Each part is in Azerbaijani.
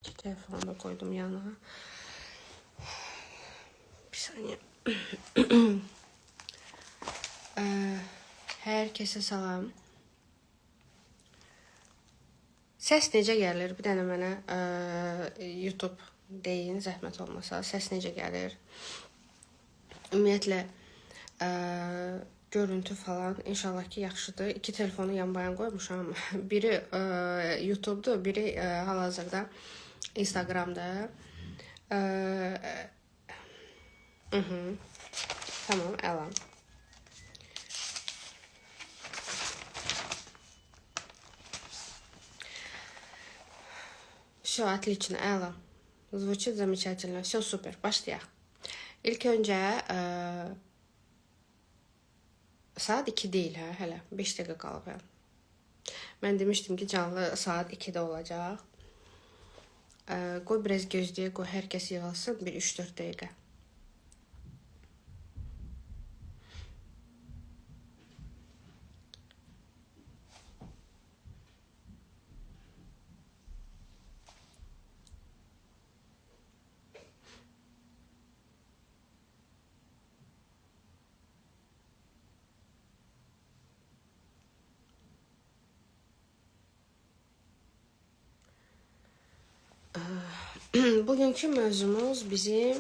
Telefonu da koydum yana. Bir saniye. Herkese salam. Səs necə gəlir? Bir dənə mənə YouTube deyin, zəhmət olmasa. Səs necə gəlir? Ümumiyyətlə görüntü falan inşallah ki yaxşıdır. İki telefonu yan-bayan qoymuşam. Biri YouTube'dur, biri hal-hazırda Instagram'da. Tamam, əla. Все, отлично, əla. Звучит замечательно. Все супер. Başlayaq. İlk öncə saat 2 deyil hə, hələ 5 dəqiqə qalıb hə. Mən demişdim ki, canlı saat 2-də olacaq. Qoy biraz gözləyək, qoy hər kəs yığılsın, bir 3-4 dəqiqə. Bugünkü mövzumuz bizim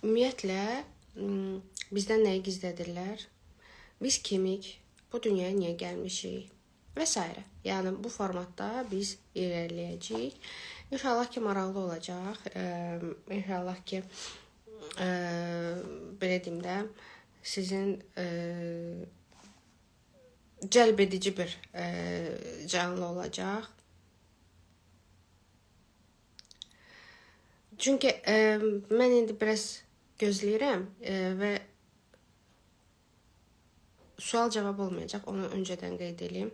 ümumiyyətlə bizdən nəyi gizlədirlər, biz kimik, bu dünyaya niyə gəlmişik və s. Yəni bu formatda biz irəliləyəcəyik. İnşallah ki maraqlı olacaq. İnşallah ki belə deyim də sizin cəlb edici bir canlı olacaq. Çünki mən indi biraz gözləyirəm və sual cavab olmayacaq, onu öncədən qeyd edeyim.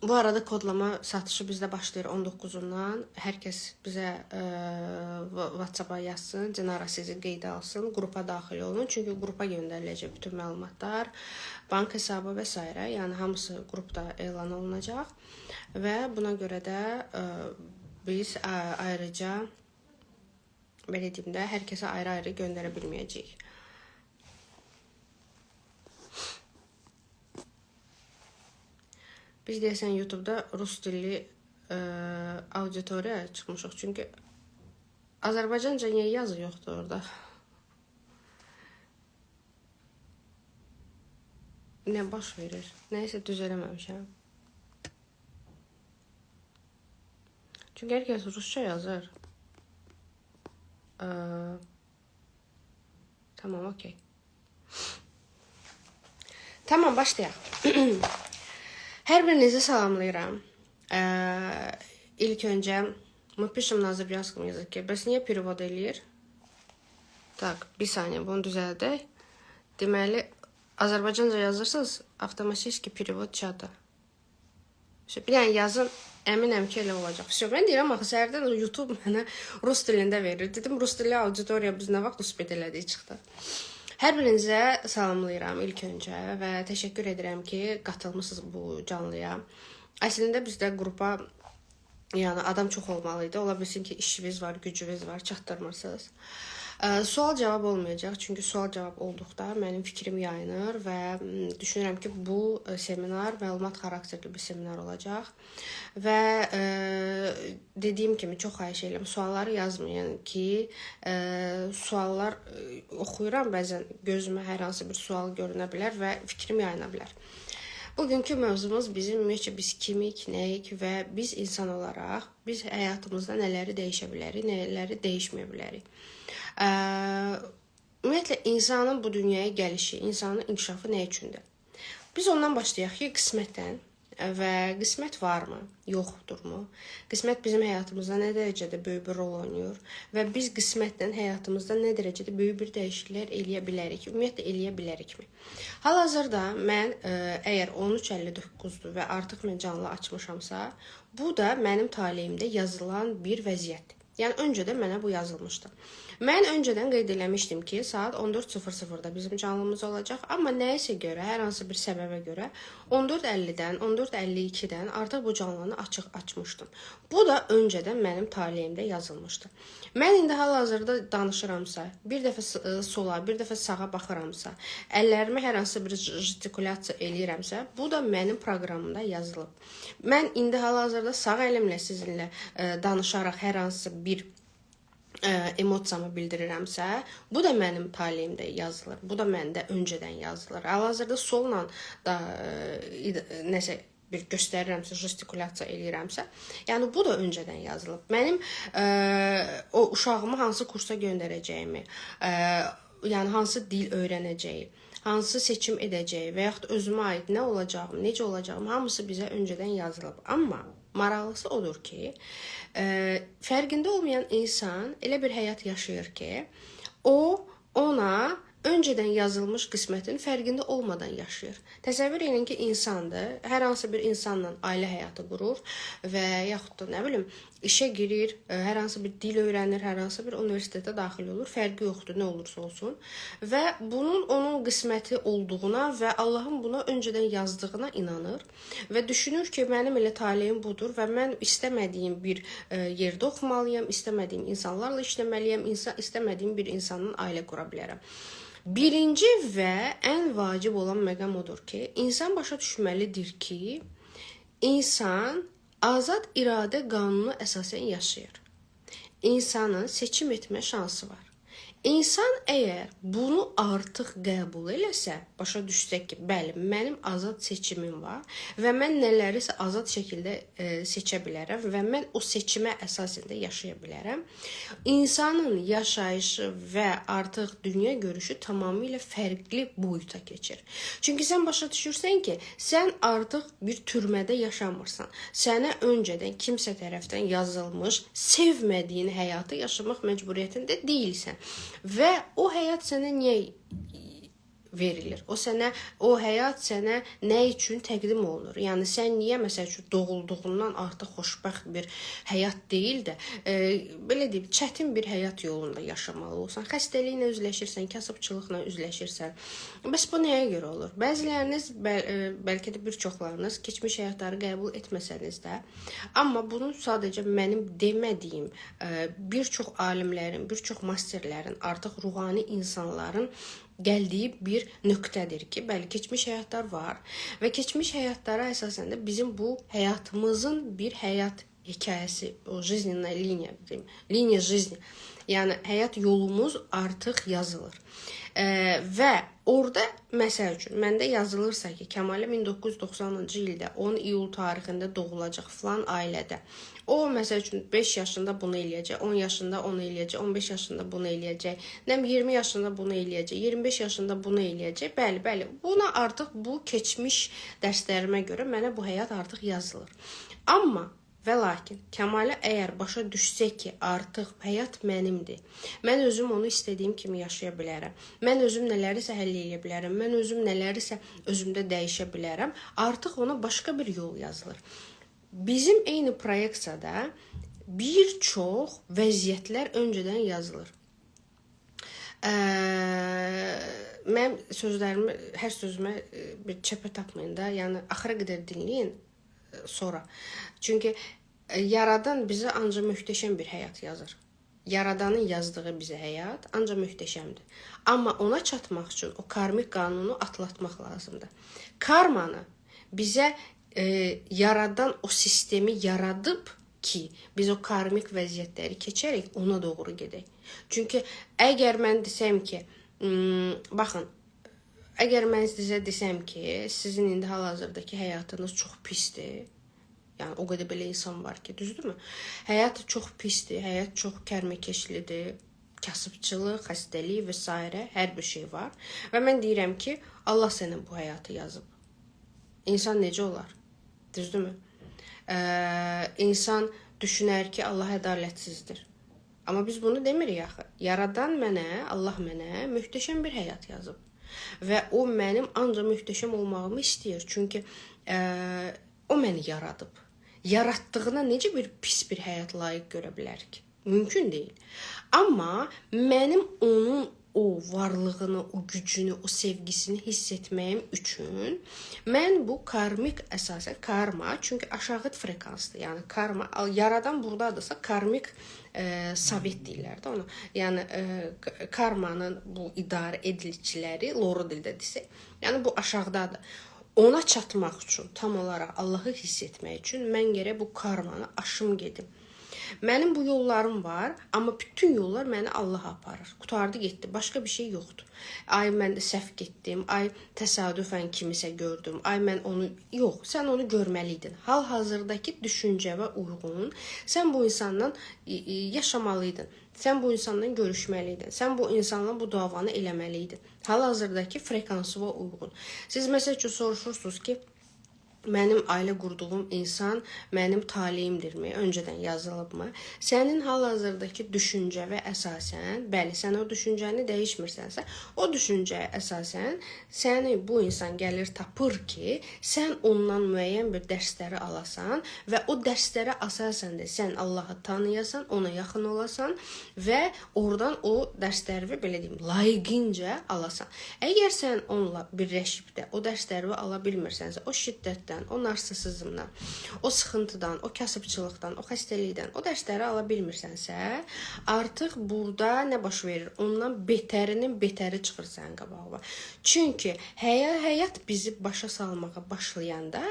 Bu arada kodlama satışı bizdə başlayır 19-undan. Hər kəs bizə WhatsApp-a yazsın, Dinara sizi qeydə alsın, qrupa daxil olun. Çünki qrupa göndəriləcək bütün məlumatlar, bank hesabı və s. Yəni hamısı qrupda elan olunacaq. Və buna görə də biz ayrıca belə deyim də hər kəsə ayrı-ayrı göndərə bilməyəcəyik. Biz deyəsən YouTube'da rus dilli auditoriya çıxmışıq. Çünki Azərbaycanca niyə yazı yoxdur orada? Nə baş verir? Nəysə düz eləməmişəm. Çünki hər kəs rusca yazır. Tamam, okey. Tamam, başlayaq. Hər birinizi salamlayıram. İlk öncə мы пишем на азербайджанском языке. Bəs niyə перевод eləyir? Tak, bir saniyə bunu düzəldək. Deməli, Azərbaycanca yazırsınız, avtomatik перевод çata. Bir dənə yazın, əminəm ki elə olacaq. Mən deyirəm, axı səhərdən YouTube mənə rus dilində verir. Dedim, rus dilli auditoriya biz nə vaxt uspet elədik çıxdı. Hər birinizə salamlayıram ilk öncə və təşəkkür edirəm ki, qatılmışsınız bu canlıya. Əslində bizdə qrupa yəni adam çox olmalı idi. Ola bilsin ki, işiniz var, gücünüz var, çatdırmırsınız. Sual cavab olmayacaq, çünki sual cavab olduqda mənim fikrim yayınır və düşünürəm ki, bu seminar məlumat xarakterli bir seminar olacaq. Və dediyim kimi çox xahiş edirəm, sualları yazmayın ki, suallar oxuyuram, bəzən gözümə hər hansı bir sual görünə bilər və fikrim yayına bilər. Bugünkü mövzumuz bizim ümumiyyətlə biz kimik, nəyik və biz insan olaraq biz həyatımızda nələri dəyişə bilərik, nələri dəyişməyə bilərik. Ümumiyyətlə insanın bu dünyaya gəlişi, insanın inkişafı nə üçündür? Biz ondan başlayaq ki, qismətdən və qismət varmı, yoxdurmu? Qismət bizim həyatımızda nə dərəcədə böyük bir rol oynayır və biz qismətdən həyatımızda nə dərəcədə böyük bir dəyişikliklər eləyə bilərik, ümumiyyətlə eləyə bilərikmi? Hal-hazırda mən əgər 13:59-dur və artıq mən canlı açmışamsa, bu da mənim taleyimdə yazılan bir vəziyyətdir. Yəni öncədən mənə bu yazılmışdı. Mən öncədən qeyd eləmişdim ki, saat 14:00-da bizim canlımız olacaq, amma nəyisə görə, hər hansı bir səbəbə görə 14:50-dən, 14:52-dən artıq bu canlını açmışdım. Bu da öncədən mənim taleyimdə yazılmışdı. Mən indi hal-hazırda danışıramsa, bir dəfə sola, bir dəfə sağa baxıramsa, əllərimi hər hansı bir gestikulyasiya eləyirəmsə, bu da mənim proqramımda yazılıb. Mən indi hal-hazırda sağ əlimlə sizinlə danışaraq hər hansı bir emosiyamı bildirirəmsə, bu da mənim taleyimdə yazılır. Bu da məndə öncədən yazılır. Hal-hazırda solla da nəsə bir göstərirəmsə, gestikulyasiya eləyirəmsə, yəni bu da öncədən yazılıb. Mənim o uşağımı hansı kursa göndərəcəyimi, yəni hansı dil öyrənəcəyi, hansı seçim edəcəyi və yaxud özümə aid nə olacağım, necə olacağım, hamısı bizə öncədən yazılıb. Amma maraqlısı odur ki, fərqində olmayan insan elə bir həyat yaşayır ki, ona öncədən yazılmış qismətin fərqində olmadan yaşayır. Təsəvvür edin ki, insandır, hər hansı bir insanla ailə həyatı qurur və yaxud da, nə bilim, işə girir, hər hansı bir dil öyrənir, hər hansı bir universitetə daxil olur, fərqi yoxdur, nə olursa olsun. Və bunun onun qisməti olduğuna və Allahın buna öncədən yazdığına inanır və düşünür ki, mənim elə taleyim budur və mən istəmədiyim bir yerdə oxumalıyam, istəmədiyim insanlarla işləməliyəm, istəmədiyim bir insanla ailə qura bilərəm. Birinci və ən vacib olan məqam odur ki, insan başa düşməlidir ki, insan azad iradə qanunu əsasən yaşayır. İnsanın seçim etmə şansı var. İnsan əgər bunu artıq qəbul eləsə, başa düşsə ki, bəli, mənim azad seçimim var və mən nələrisə azad şəkildə seçə bilərəm və mən o seçimə əsasında yaşaya bilərəm, insanın yaşayışı və artıq dünya görüşü tamamilə fərqli boyuta keçir. Çünki sən başa düşürsən ki, sən artıq bir türmədə yaşamırsan. Sənə öncədən kimsə tərəfdən yazılmış, sevmədiyin həyatı yaşamaq məcburiyyətində deyilsən. Və o həyat sənə niyə verilir? O həyat sənə nə üçün təqdim olunur? Yəni sən niyə məsəl üçün doğulduğundan artıq xoşbəxt bir həyat deyil də, belə deyim, çətin bir həyat yolunda yaşamalı olsan, xəstəliklə üzləşirsən, kasıbçılıqla üzləşirsən. Bəs bu nəyə görə olur? Bəziləriniz, bəlkə də bir çoxlarınız keçmiş həyatları qəbul etməsəniz də, amma bunun sadəcə mənim demədiyim bir çox alimlərin, bir çox masterlərin, artıq ruhani insanların gəldiyi bir nöqtədir ki, bəli, keçmiş həyatlar var və keçmiş həyatlara əsasən də bizim bu həyatımızın bir həyat hekayəsi, o жизненная liniya жизни, yəni həyat yolumuz artıq yazılır. Və orada, məsəl üçün, məndə yazılırsa ki, Kəmalə 1990-cı ildə 10 iyul tarixində doğulacaq filan ailədə. O, məsəl üçün, 5 yaşında bunu eləyəcək, 10 yaşında onu eləyəcək, 15 yaşında bunu eləyəcək, 20 yaşında bunu eləyəcək, 25 yaşında bunu eləyəcək. Bəli, buna artıq bu keçmiş dərslərimə görə mənə bu həyat artıq yazılır. Amma və lakin Kəmalə əgər başa düşsə ki, artıq həyat mənimdir, mən özüm onu istədiyim kimi yaşaya bilərəm, mən özüm nələrisə həll edə bilərəm, mən özüm nələrisə özümdə dəyişə bilərəm, artıq ona başqa bir yol yazılır. Bizim eyni proyeksiyada bir çox vəziyyətlər öncədən yazılır. Mən sözlərimi, hər sözümə bir çəpə tapmayın da, yəni axıra qədər dinləyin sonra. Çünki Yaradan bizə ancaq möhtəşəm bir həyat yazır. Yaradanın yazdığı bizə həyat ancaq möhtəşəmdir. Amma ona çatmaq üçün o karmik qanunu atlatmaq lazımdır. Karmanı bizə Yaradan o sistemi yaradıb ki, biz o karmik vəziyyətləri keçərək ona doğru gedək. Çünki əgər mən desəm ki, baxın, əgər mən sizə desəm ki, sizin indi hal-hazırdakı həyatınız çox pisdir, yəni o qədər belə insan var ki, düzdürmü? Həyat çox pisdir, həyat çox kərməkeşlidir, kasıbçılıq, xəstəlik və s. hər bir şey var. Və mən deyirəm ki, Allah sənə bu həyatı yazıb. İnsan necə olar? Düzdürmü? İnsan düşünər ki, Allah ədalətsizdir. Amma biz bunu demirik axı. Yaradan mənə, Allah mənə möhtəşəm bir həyat yazıb. Və o mənim ancaq möhtəşəm olmağımı istəyir. Çünki o məni yaradıb. Yaratdığına necə bir pis bir həyat layiq görə bilər ki? Mümkün deyil. Amma mənim onun o varlığını, o gücünü, o sevgisini hiss etməyim üçün mən bu karmik əsasən karma, çünki aşağı frekanslı, yəni karma yaradan burdadırsa karmik sovet deyirlər də ona. Yəni karmanın bu idarə ediciləri loru dildə desək, yəni bu aşağıdadır. Ona çatmaq üçün, tam olaraq Allahı hiss etmək üçün mən gərək bu karmanı aşım gedim. Mənim bu yollarım var, amma bütün yollar məni Allaha aparır. Qutardı getdi, başqa bir şey yoxdur. Ay mən də səhv getdim, ay təsadüfən kimisə gördüm, ay mən onu... Yox, sən onu görməliydin. Hal-hazırdakı düşüncəvə uyğun sən bu insanla yaşamalıydın. Sən bu insanla görüşməliydin. Sən bu insanla bu davanı eləməliydin. Hal-hazırdakı frekansıva uyğun. Siz məsəl üçün soruşursunuz ki, mənim ailə qurduğum insan mənim taleyimdirmi? Öncədən yazılıbmı? Sənin hal-hazırdakı düşüncəvə əsasən, bəli, sən o düşüncəni dəyişmirsənsə, o düşüncəyə əsasən səni bu insan gəlir tapır ki, sən ondan müəyyən bir dərsləri alasan və o dərslərə əsasən də sən Allahı tanıyasan, ona yaxın olasan və oradan o dərsləri belə deyim, layiqincə alasan. Əgər sən onunla birləşib də o dərsləri ala bilmirsənsə, o şiddətdə o narsisizmdən, o sıxıntıdan, o kasıbçılıqdan, o xəstəlikdən, o dərsləri ala bilmirsənsə, artıq burada nə baş verir? Ondan betərinin betəri çıxır sənin qabağına. Çünki həyat bizi başa salmağa başlayanda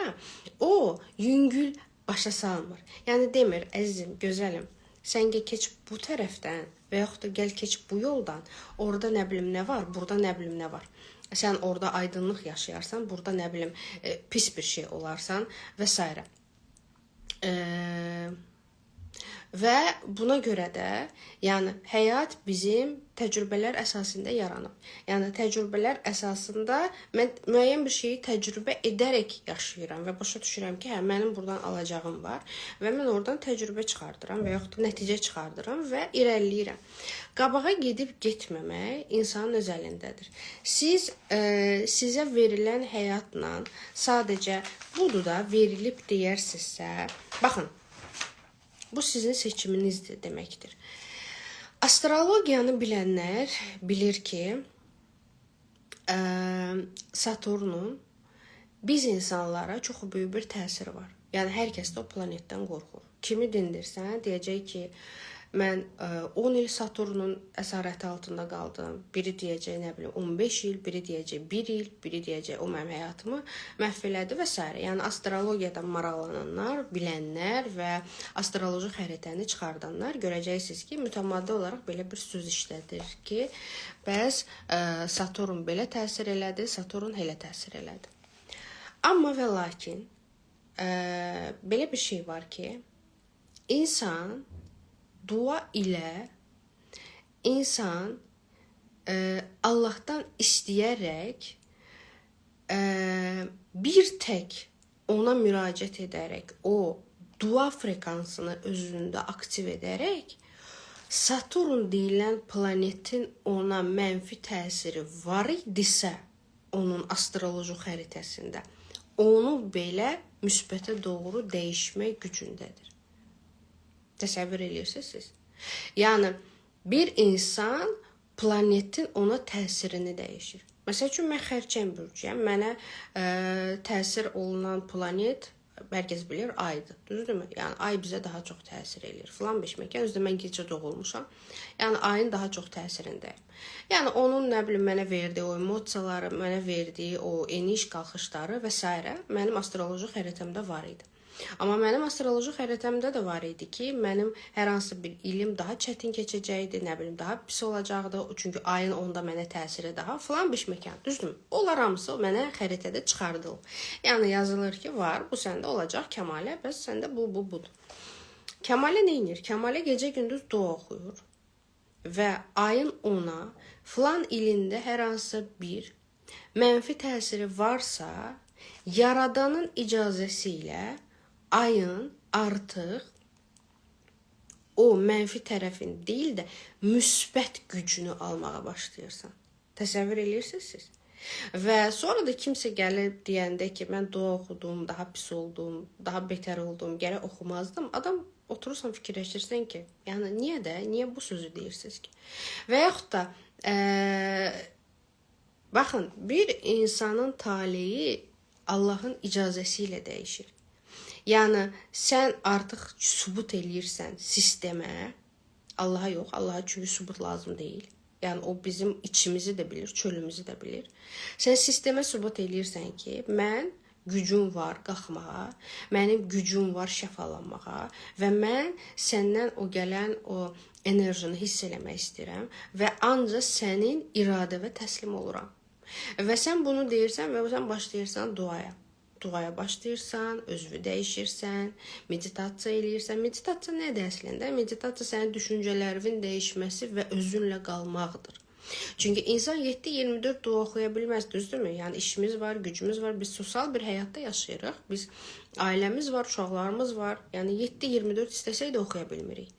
o yüngül başa salmır. Yəni demir, əzizim, gözəlim, sən keç bu tərəfdən və yaxud da gəl keç bu yoldan, orada nə bilim nə var, burada nə bilim nə var. Sən orada aydınlıq yaşayarsan, burada nə bilim pis bir şey olarsan və s. Və buna görə də, yəni həyat bizim təcrübələr əsasında yaranıb. Yəni təcrübələr əsasında mən müəyyən bir şeyi təcrübə edərək yaşayıram və başa düşürəm ki, hə, mənim buradan alacağım var və mən oradan təcrübə çıxardıram və yaxud da nəticə çıxardıram və irəliləyirəm. Qabağa gedib getməmək insanın öz əlindədir. Siz sizə verilən həyatla sadəcə budur da verilib deyərsinizsə, baxın, bu sizin seçiminizdir deməkdir. Astrologiyanı bilənlər bilir ki, Saturnun biz insanlara çox böyük bir təsiri var. Yəni hər kəs də o planetdən qorxur. Kimi dindirsən, deyəcək ki, mən 10 il Saturnun əsarəti altında qaldım. Biri deyəcək, nə bilim, 15 il, biri deyəcək 1 il, biri deyəcək o mənim həyatımı məhv elədi və s. Yəni astrologiyadan maraqlananlar, bilənlər və astroloji xəritəni çıxardanlar görəcəksiniz ki, mütəmadi olaraq belə bir söz işlədir ki, bəs Saturn belə təsir elədi, Saturn elə təsir elədi. Amma və lakin belə bir şey var ki, insan dua ilə insan Allahdan istəyərək bir tək ona müraciət edərək, o dua frekansını özündə aktiv edərək Saturn deyilən planetin ona mənfi təsiri var idisə onun astroloji xəritəsində, onu belə müsbətə doğru dəyişmək gücündədir. Təsəvvür edirsiniz? Yəni, bir insan planetin ona təsirini dəyişir. Məsəl üçün, mən xərçəng bürcüyəm. Mənə təsir olunan planet, hər kəs bilir, aydır. Düzdürmü? Yəni, ay bizə daha çox təsir edir. Filan beşməkən, özdə mən gecə doğulmuşam. Yəni, ayın daha çox təsirindəyim. Yəni, onun, nə bilim, mənə verdiyi o emosiyaları, mənə verdiyi o eniş qalxışları və s. mənim astroloji xəritəmdə var idi. Amma mənim astroloji xəritəmdə də var idi ki, mənim hər hansı bir ilim daha çətin keçəcəkdi, nə bilim, daha pis olacaqdı. Çünki ayın onda mənə təsiri daha filan beşməkan, düzdür mü? Onlar hamısı mənə xəritədə çıxardılır. Yəni yazılır ki, var, bu səndə olacaq Kəmalə, bəs səndə budur. Kəmalə nə edir? Kəmalə gecə-gündüz dua oxuyur və ayın ona filan ilində hər hansı bir mənfi təsiri varsa, yaradanın icazəsi ilə ayın artıq o mənfi tərəfin deyil də müsbət gücünü almağa başlayırsan. Təsəvvür edirsiniz? Və sonra da kimsə gəlib deyəndə ki, mən dua oxudum, daha pis oldum, daha betər oldum, gərək oxumazdım. Adam oturursan fikirləşirsən ki, yəni niyə bu sözü deyirsiniz ki? Və yaxud da baxın, bir insanın taleyi Allahın icazəsi ilə dəyişir. Yəni sən artıq sübut eləyirsən sistemə, Allaha yox, Allaha çünki sübut lazım deyil. Yəni o bizim içimizi də bilir, çölümüzü də bilir. Sən sistemə sübut eləyirsən ki, mən gücüm var qalxmağa, mənim gücüm var şəfalanmağa və mən səndən o gələn o enerjini hiss eləmək istəyirəm və ancaq sənin iradəvə təslim oluram. Və sən bunu deyirsən və sən başlayırsan duaya. Duaya başlayırsan, özünü dəyişirsən, meditasiya eləyirsən. Meditasiya nədir əslində? Meditasiya sənin düşüncələrin dəyişməsi və özünlə qalmaqdır. Çünki insan 7-24 dua oxuya bilməz, düzdürmü? Yəni işimiz var, gücümüz var, biz sosial bir həyatda yaşayırıq. Biz ailəmiz var, uşaqlarımız var. Yəni 7-24 istəsək də oxuya bilmirik.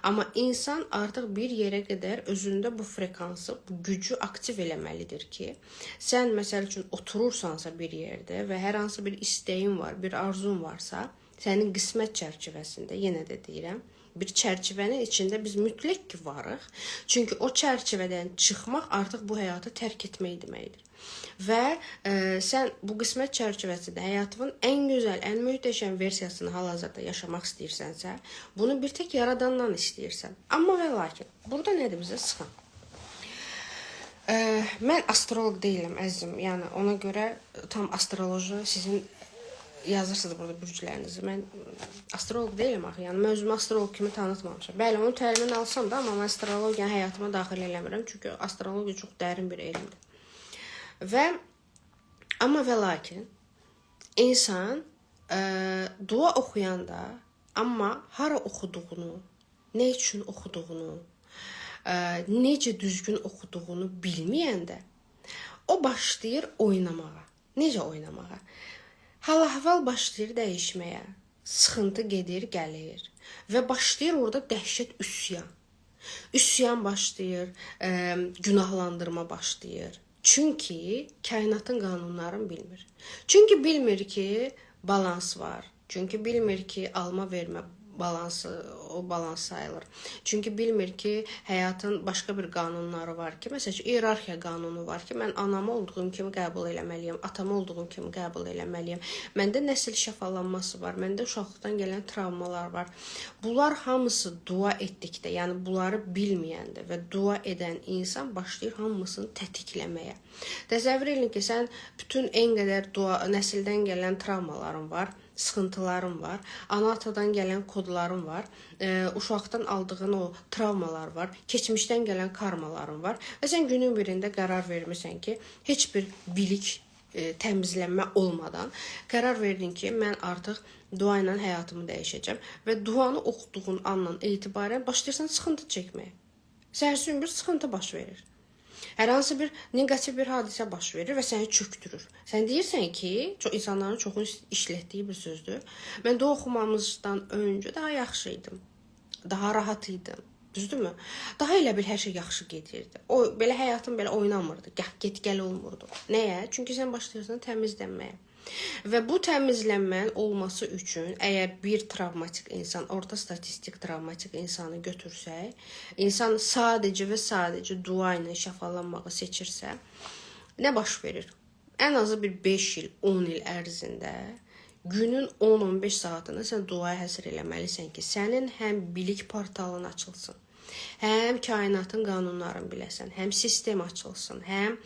Amma insan artıq bir yerə qədər özündə bu frekansı, bu gücü aktiv eləməlidir ki, sən məsəl üçün oturursansa bir yerdə və hər hansı bir istəyin var, bir arzun varsa, sənin qismət çərçivəsində, yenə də deyirəm, bir çərçivənin içində biz mütləq ki varıq. Çünki o çərçivədən çıxmaq artıq bu həyatı tərk etmək deməkdir. Və sən bu qismət çərçivəsində həyatının ən gözəl, ən möhtəşəm versiyasını hal-hazırda yaşamaq istəyirsənsə, bunu bir tək yaradandan istəyirsən. Amma və lakin, burada nədir bizə sıxan? Mən astroloq deyiləm, əzizim. Yəni ona görə tam astroloji sizin yazırsınız burada bürclərinizi. Mən astroloq deyiləm axı. Yəni mən özümü astroloq kimi tanıtmamışam. Bəli, onun təlimini alsam da, amma mən astrologiyanı həyatıma daxil eləmirəm. Çünki astrologiya çox dərin bir elmdir. Amma və lakin insan dua oxuyanda, amma hara oxuduğunu, nə üçün oxuduğunu, necə düzgün oxuduğunu bilməyəndə o başlayır oynamağa. Necə oynamağa? Hal-ahval başlayır dəyişməyə. Sıxıntı gedir, gəlir və başlayır orada dəhşət üsyan. Üsyan başlayır, günahlandırma başlayır. Çünki kainatın qanunlarını bilmir. Çünki bilmir ki balans var. Çünki bilmir ki alma vermə balansı, o balans sayılır. Çünki bilmir ki həyatın başqa bir qanunları var ki, məsələn, iyerarxiya qanunu var ki, mən anamı olduğum kimi qəbul eləməliyəm, atamı olduğum kimi qəbul eləməliyəm. Məndə nəsil şəfalanması var, məndə uşaqlıqdan gələn travmalar var. Bunlar hamısı dua etdikdə, yəni bunları bilməyəndə və dua edən insan başlayır hamısını tətikləməyə. Təsəvvür edin ki, sən bütün en qədər nəsildən gələn travmaların var, sıxıntıların var, ana-atadan gələn kodların var, uşaqdan aldığın o travmalar var, keçmişdən gələn karmaların var və sən günün birində qərar vermirsən ki, heç bir bilik təmizlənmə olmadan qərar verdin ki, mən artıq dua ilə həyatımı dəyişəcəm və duanı oxuduğun andan etibarən başlayırsan sıxıntı çəkməyə. Səhərsin bir sıxıntı baş verir. Hər hansı bir negativ bir hadisə baş verir və səni çöktürür. Sən deyirsən ki, insanların çoxun işlətdiyi bir sözdür. Mən dua oxumamızdan öncə daha yaxşı idim. Daha rahat idim. Düzdürmü? Daha elə bil hər şey yaxşı gedirdi. O belə həyatım belə oynamırdı. Get-gəl olmurdu. Nəyə? Çünki sən başlayırsan təmizlənməyə. Və bu təmizlənmənin olması üçün əgər bir travmatik insan, orta statistik travmatik insanı götürsək, insan sadəcə və sadəcə dua ilə şəfalanmağı seçirsə, nə baş verir? Ən azı bir 5 il, 10 il ərzində günün 10-15 saatını sən duaya həsr eləməlisən ki, sənin həm bilik portalın açılsın, həm kainatın qanunlarını biləsən, həm sistem açılsın, həm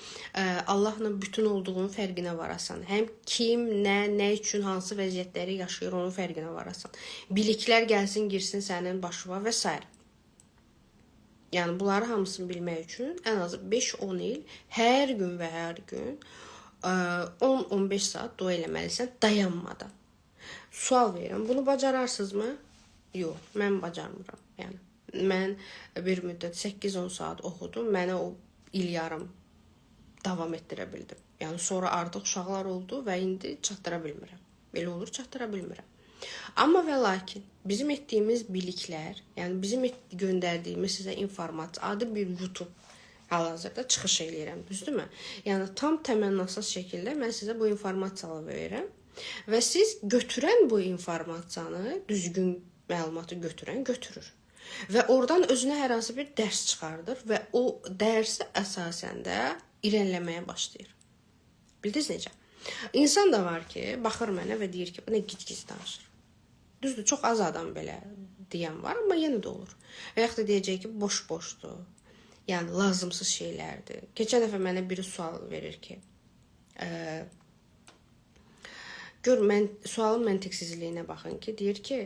Allahla bütün olduğunun fərqinə varasan, həm kim, nə üçün, hansı vəziyyətləri yaşayır, onun fərqinə varasan. Biliklər gəlsin, girsin sənin başına və s. Yəni, bunları hamısını bilmək üçün ən azı 5-10 il, hər gün və hər gün 10-15 saat dua eləməlisən dayanmadan. Sual verirəm, bunu bacararsınızmı? Yox, mən bacarmıram. Yəni, mən bir müddət 8-10 saat oxudum, mənə o il yarım davam etdirə bildim. Yəni, sonra artıq uşaqlar oldu və indi çatdıra bilmirəm. Belə olur, çatdıra bilmirəm. Amma və lakin bizim etdiyimiz biliklər, yəni bizim göndərdiyimiz sizə informasiya, adı bir YouTube hal-hazırda çıxış eləyirəm, düzdürmü? Yəni, tam təmənnasız şəkildə mən sizə bu informasiyaları verirəm və siz götürən bu informasiyanı düzgün məlumatı götürən götürür. Və oradan özünə hər hansı bir dərs çıxardır və o dərsi əsasən də irəliləməyə başlayır. Bildiniz necə? İnsan da var ki, baxır mənə və deyir ki, bu nə gic-gic danışır. Düzdür, çox az adam belə deyən var, amma yenə də olur. Və yaxud da deyəcək ki, boş-boşdur. Yəni, lazımsız şeylərdir. Keçən dəfə mənə biri sual verir ki, gör, sualın məntiqsizliyinə baxın ki, deyir ki,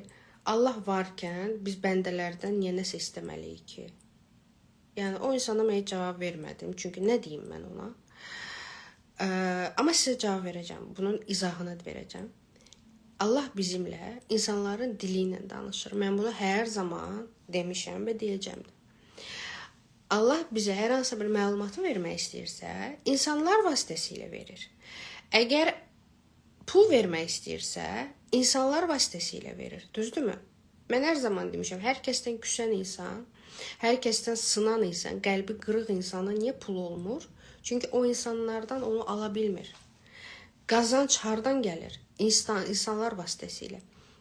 Allah varkən biz bəndələrdən niyə nəsə istəməliyik ki? Yəni, o insana mən heç cavab vermədim. Çünki nə deyim mən ona? Amma sizə cavab verəcəm. Bunun izahını verəcəm. Allah bizimlə insanların dili ilə danışır. Mən bunu hər zaman demişəm və deyəcəm. Allah bizə hər hansı bir məlumatı vermək istəyirsə, insanlar vasitəsilə verir. Əgər pul vermək istəyirsə, insanlar vasitəsilə verir. Düzdürmü? Mən hər zaman demişəm, hər kəsdən küsən insan, hər kəsdən sınan insan, qəlbi qırıq insana niyə pul olmur? Çünki o insanlardan onu ala bilmir. Qazanc hardan gəlir? İnsanlar vasitəsilə.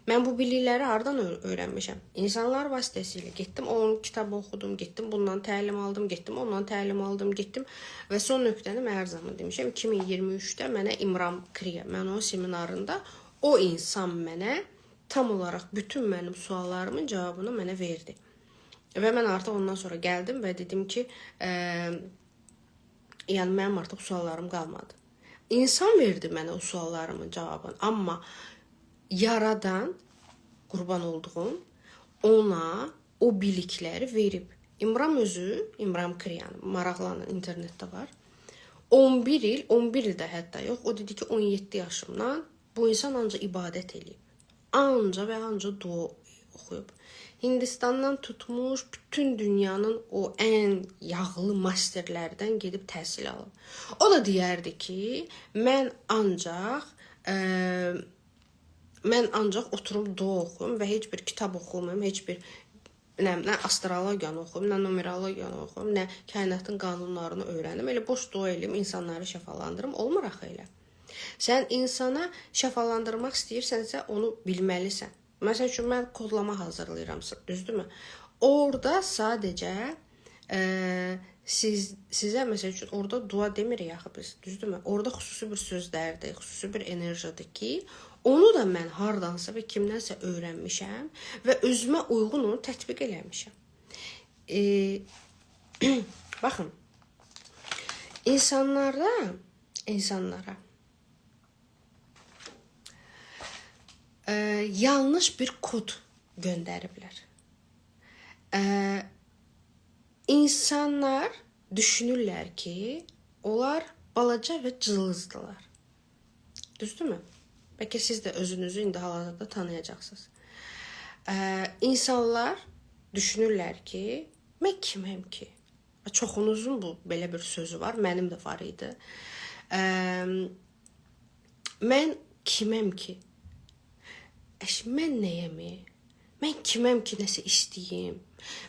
Mən bu bilikləri hardan öyrənmişəm? İnsanlar vasitəsilə. Getdim, onun kitabı oxudum, getdim, bundan təlim aldım, getdim, ondan təlim aldım, getdim. Və son nöqtəni mən hər zaman demişəm, 2023-də mənə İmram Kriya, mən o seminarında o insan mənə tam olaraq bütün mənim suallarımın cavabını mənə verdi. Və mən artıq ondan sonra gəldim və dedim ki, yəni mənim artıq suallarım qalmadı. İnsan verdi mənə o suallarımın cavabını, amma yaradan, qurban olduğum, ona o bilikləri verib. İmram özü, İmram Kriyanı, maraqlanın, internetdə var. 11 ildə hətta yox, o dedi ki, 17 yaşımdan bu insan ancaq ibadət eləyib. Anca və anca dua oxuyub. Hindistandan tutmuş bütün dünyanın o ən yağlı masterlərdən gedib təhsil alıb. O da deyərdi ki, mən ancaq oturum dua oxuyum və heç bir kitab oxumayım, heç bir nə astrologiyanı oxuyum, nə numerologiyanı oxuyum, nə kainatın qanunlarını öyrənim. Elə boş dua eləyim, insanları şəfalandırım. Olmur axı elə. Sən insana şəfalandırmaq istəyirsənsə, onu bilməlisən. Məsəl üçün, mən kodlama hazırlayıram, düzdürmü? Orada sadəcə sizə, məsəl üçün, orada dua demirik axı biz, düzdürmü? Orada xüsusi bir sözlərdir, xüsusi bir enerjidir ki, onu da mən hardansa və kimdənsə öyrənmişəm və özümə uyğun onu tətbiq eləmişəm. Baxın, insanlara yanlış bir kod göndəriblər. İnsanlar düşünürlər ki, onlar balaca və cılızdılar. Düzdürmü? Bəlkə siz də özünüzü indi hal-hazırda tanıyacaqsınız. İnsanlar düşünürlər ki, mən kiməm ki? Çoxunuzun bu belə bir sözü var, mənim də var idi. Mən kiməm ki? Mən nəyəmi? Mən kiməm ki, nəsə istəyim?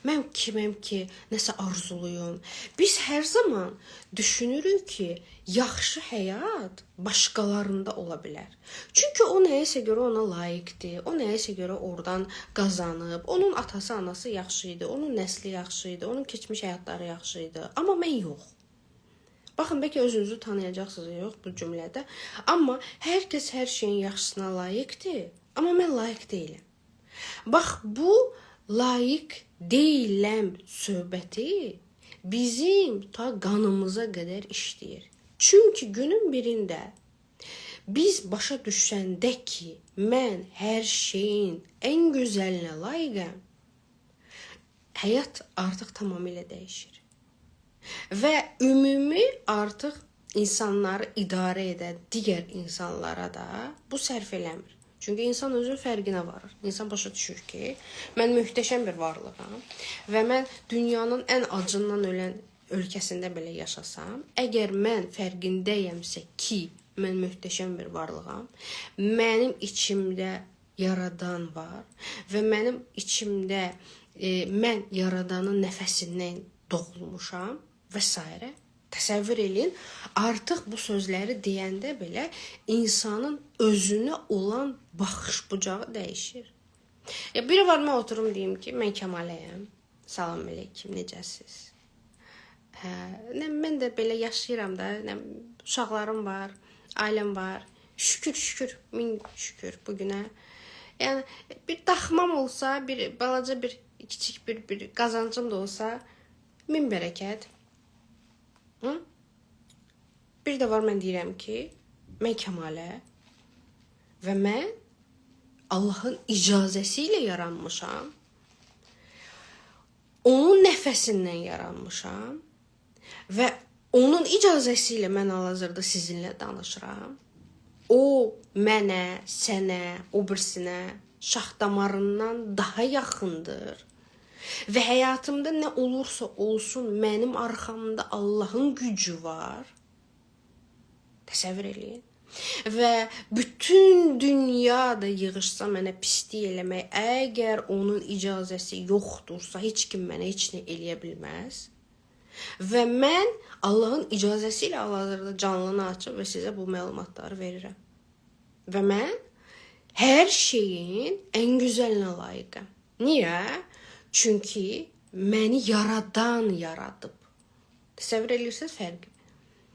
Mən kiməm ki, nəsə arzuluyum? Biz hər zaman düşünürük ki, yaxşı həyat başqalarında ola bilər. Çünki o nəyəsə görə ona layiqdir, o nəyəsə görə oradan qazanıb, onun atası, anası yaxşı idi, onun nəsli yaxşı idi, onun keçmiş həyatları yaxşı idi. Amma mən yox. Baxın, bəlkə özünüzü tanıyacaqsınız, yox bu cümlədə. Amma hər kəs hər şeyin yaxşısına layiqdir. Amma mən layiq deyiləm. Bax, bu layiq deyiləm söhbəti bizim ta qanımıza qədər işləyir. Çünki günün birində biz başa düşəndə ki, mən hər şeyin ən gözəlinə layiqəm, həyat artıq tamamilə dəyişir. Və ümumi artıq insanları idarə edən digər insanlara da bu sərf eləmir. Çünki insan özün fərqinə varır. İnsan başa düşür ki, mən möhtəşəm bir varlığam və mən dünyanın ən acından ölən ölkəsində belə yaşasam, əgər mən fərqindəyəmsə ki, mən möhtəşəm bir varlığam, mənim içimdə yaradan var və mənim içimdə mən yaradanın nəfəsindən doğulmuşam və s. Təsəvvür edin, artıq bu sözləri deyəndə belə insanın özünə olan baxış bucağı dəyişir. Ya biri var, mən oturum deyim ki, mən Kəmaləyəm. Salam əleykum, necəsiz? Mən də belə yaşayıram da, uşaqlarım var, ailəm var. Şükür, min şükür bu günə. Yəni bir daxmam olsa, bir balaca bir kiçik bir qazancım da olsa, min bərəkət. Hı? Bir də var, mən deyirəm ki, mən Kəmalə və mən Allahın icazəsi ilə yaranmışam. Onun nəfəsindən yaranmışam və onun icazəsi ilə mən hal-hazırda sizinlə danışıram. O mənə, sənə, o birisinə şax damarından daha yaxındır. Və həyatımda nə olursa olsun, mənim arxamda Allahın gücü var. Təsəvvür eləyin. Və bütün dünyada yığışsa mənə pislik eləmək, əgər onun icazəsi yoxdursa, heç kim mənə heç nə eləyə bilməz. Və mən Allahın icazəsi ilə hal-hazırda canlını açıb və sizə bu məlumatları verirəm. Və mən hər şeyin ən gözəlinə layiqəm. Niyə? Çünki məni yaradan yaradıb. Təsəvvür edirsiniz fərqi?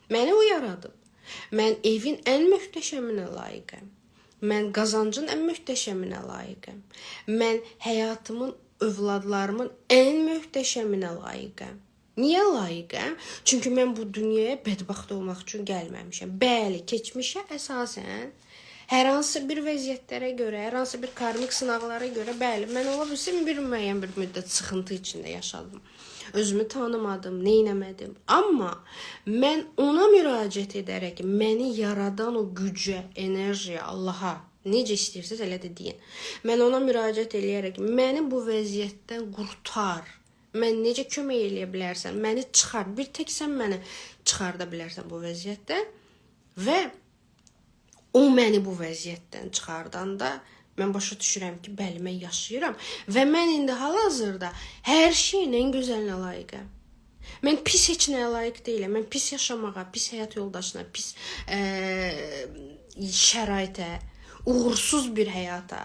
Məni o yaradıb. Mən evin ən möhtəşəminə layiqəm. Mən qazancın ən möhtəşəminə layiqəm. Mən həyatımın, övladlarımın ən möhtəşəminə layiqəm. Niyə layiqəm? Çünki mən bu dünyaya bədbəxt olmaq üçün gəlməmişəm. Bəli, keçmişə əsasən hər hansı bir vəziyyətlərə görə, hər hansı bir karmik sınaqlara görə, bəli, mən ola bilsin bir müəyyən bir müddət sıxıntı içində yaşadım. Özümü tanımadım, neynəmədim. Amma mən ona müraciət edərək məni yaradan o gücə, enerjiyə, Allaha, necə istəyirsiniz elə də deyin. Mən ona müraciət edərək məni bu vəziyyətdən qurtar. Mən necə kömək eləyə bilərsən? Məni çıxar. Bir tək sən məni çıxarda bilərsən bu vəziyyətdən. Və o məni bu vəziyyətdən çıxardanda mən başa düşürəm ki, bəli, mən yaşayıram və mən indi hal-hazırda hər şeyin ən gözəlinə layiqəm. Mən pis heç nəyə layiq deyiləm. Mən pis yaşamağa, pis həyat yoldaşına, pis şəraitə, uğursuz bir həyata,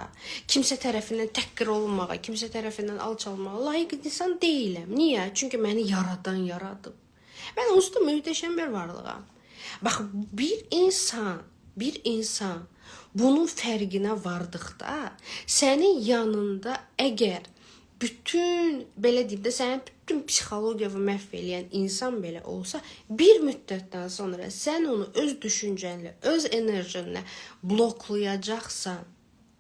kimsə tərəfindən təhqir olunmağa, kimsə tərəfindən alçalmağa layiq insan deyiləm. Niyə? Çünki məni yaradan yaradıb. Mən onsuz da möhtəşəm bir varlığam. Bax, bir insan bunun fərqinə vardıqda, sənin yanında əgər bütün, belə deyim də, sənin bütün psixologiyanı məhv eləyən insan belə olsa, bir müddətdən sonra sən onu öz düşüncənlə, öz enerjinlə bloklayacaqsan.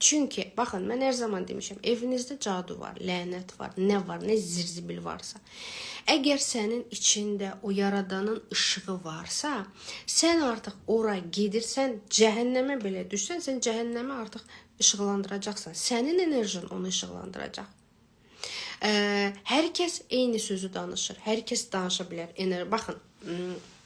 Çünki, baxın, mən hər zaman demişəm, evinizdə cadu var, lənət var, nə zirzibil varsa. Əgər sənin içində o yaradanın işığı varsa, sən artıq ora gedirsən, cəhənnəmə belə düşsən, sən cəhənnəmə artıq işıqlandıracaqsan. Sənin enerjin onu işıqlandıracaq. Hər kəs eyni sözü danışır, hər kəs danışa bilər. Baxın,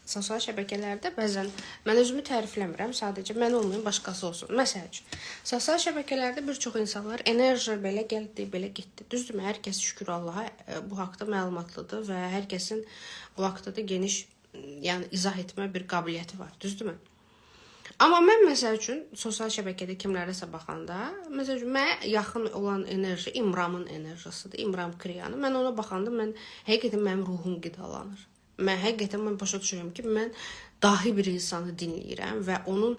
sosial şəbəkələrdə bəzən mən özümü tərifləmirəm, sadəcə mən olmayım, başqası olsun. Məsəl üçün, sosial şəbəkələrdə bir çox insanlar enerji belə gəldi, belə getdi. Düzdürmü? Hər kəs şükür Allaha bu haqda məlumatlıdır və hər kəsin bu haqda da geniş, yəni izah etmə bir qabiliyyəti var. Düzdürmü? Amma mən məsəl üçün sosial şəbəkədə kimlərəsə baxanda, məsəl üçün mənə yaxın olan enerji İmramın enerjisidir, İmram Kriyanı. Mən ona baxanda həqiqətən mənim ruhum qidalanır. Mən həqiqətən başa düşürəm ki, mən dahi bir insanı dinləyirəm və onun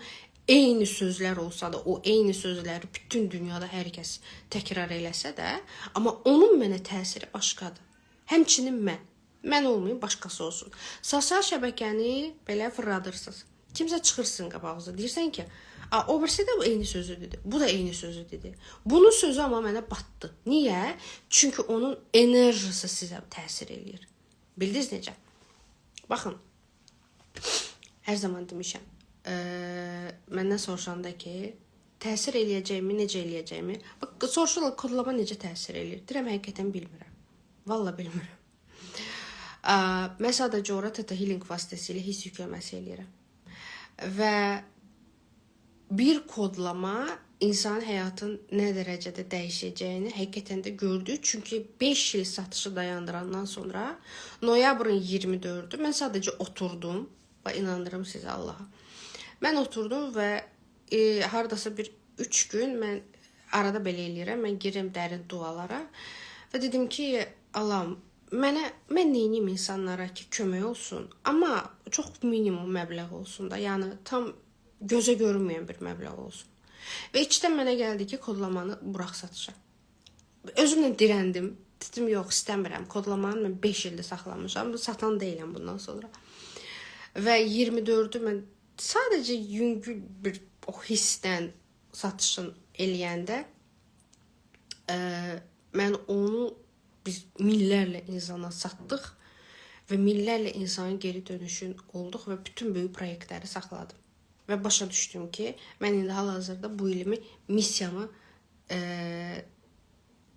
eyni sözlər olsa da, o eyni sözləri bütün dünyada hər kəs təkrar eləsə də, amma onun mənə təsiri başqadır. Həmçinin mən olmayım, başqası olsun. Sosial şəbəkəni belə fırladırsınız. Kimsə çıxırsın qabağınıza, deyirsən ki, o birisi də eyni sözü dedi, bu da eyni sözü dedi. Bunun sözü amma mənə batdı. Niyə? Çünki onun enerjisi sizə təsir eləyir. Bildiniz necə? Baxın, hər zaman demişəm, məndən soruşanda ki, təsir eləyəcəyimi, necə eləyəcəyimi, soruşurlar, kodlama necə təsir eləyir? Deyirəm, həqiqətən bilmirəm. Valla bilmirəm. Mən sadəcə ora Theta Healing vasitəsilə hiss yükləməsi eləyirəm. Və bir kodlama insanın həyatın nə dərəcədə dəyişəcəyini həqiqətən də gördük. Çünki 5 il satışı dayandırandan sonra noyabrın 24-ü mən sadəcə oturdum və inandırım sizə Allaha. Mən oturdum və hardasa bir 3 gün mən arada belə eləyirəm. Mən girirəm dərin dualara və dedim ki, Allahım, mən neynim insanlara ki, kömək olsun, amma çox minimum məbləğ olsun da, yəni tam gözə görünməyən bir məbləğ olsun. Və içdən mənə gəldi ki, kodlamanı burax satışa. Özümlə dirəndim. Dedim, yox, istəmirəm. Kodlamanı mən 5 ildə saxlamışam. Satan deyiləm bundan sonra. Və 24-ü mən sadəcə yüngül bir o hissdən satışın eləyəndə mən onu biz minlərlə insana satdıq və minlərlə insanın geri dönüşün olduq və bütün böyük proyektləri saxladım. Və başa düşdüm ki, mən indi hal-hazırda bu ilimi missiyamı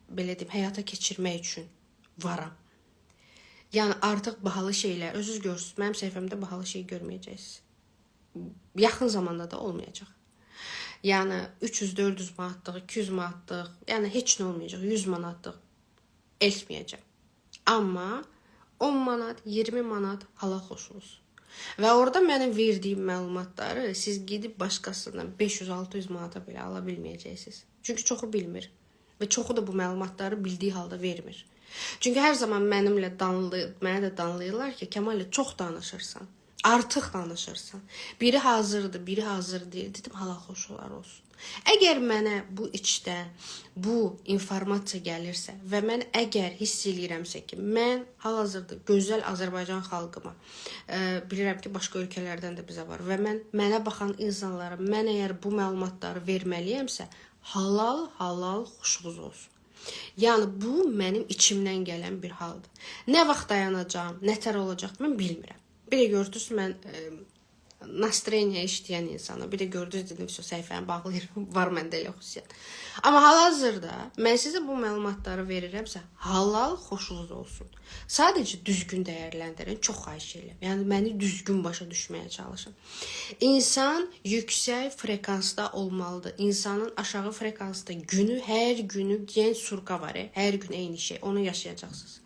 belə deyim, həyata keçirmək üçün varam. Yəni artıq bahalı şeylər, özünüz görürsünüz, mənim səhifəmdə bahalı şey görməyəcəksiniz. Yaxın zamanda da olmayacaq. Yəni 300-400 manatlıq, 200 manatlıq, yəni heç nə olmayacaq, 100 manatlıq etməyəcəm. Amma 10 manat, 20 manat hala xoşunuz. Və orada mənim verdiyim məlumatları siz gedib başqasından 500-600 manata belə ala bilməyəcəksiniz. Çünki çoxu bilmir. Və çoxu da bu məlumatları bildiyi halda vermir. Çünki hər zaman mənə də danlayırlar ki, Kəmal, çox danışırsan, artıq danışırsan. Biri hazırdır, biri hazır deyil. Dedim, hala xoşlar olsun. Əgər mənə bu içdə bu informasiya gəlirsə və mən əgər hiss eləyirəmsə ki, mən hal-hazırda gözəl Azərbaycan xalqıma, bilirəm ki, başqa ölkələrdən də bizə var və mənə baxan insanlara mən əgər bu məlumatları verməliyəmsə, halal xoşunuz olsun. Yəni, bu mənim içimdən gələn bir haldır. Nə vaxt dayanacağım, nətər olacaq, mən bilmirəm. Bir də gördünüz, mən nastreniya işləyən insana, bir də gördünüz, dedim, səhifəni bağlayırım, var məndə elə xüsusiyyət. Amma hal-hazırda mən sizə bu məlumatları verirəmsə, halal xoşunuz olsun. Sadəcə düzgün dəyərləndirin, çox xahiş edirəm. Yəni, məni düzgün başa düşməyə çalışın. İnsan yüksək frekansda olmalıdır. İnsanın aşağı frekansda hər günü gen surka var, hər gün eyni şey, onu yaşayacaqsınız.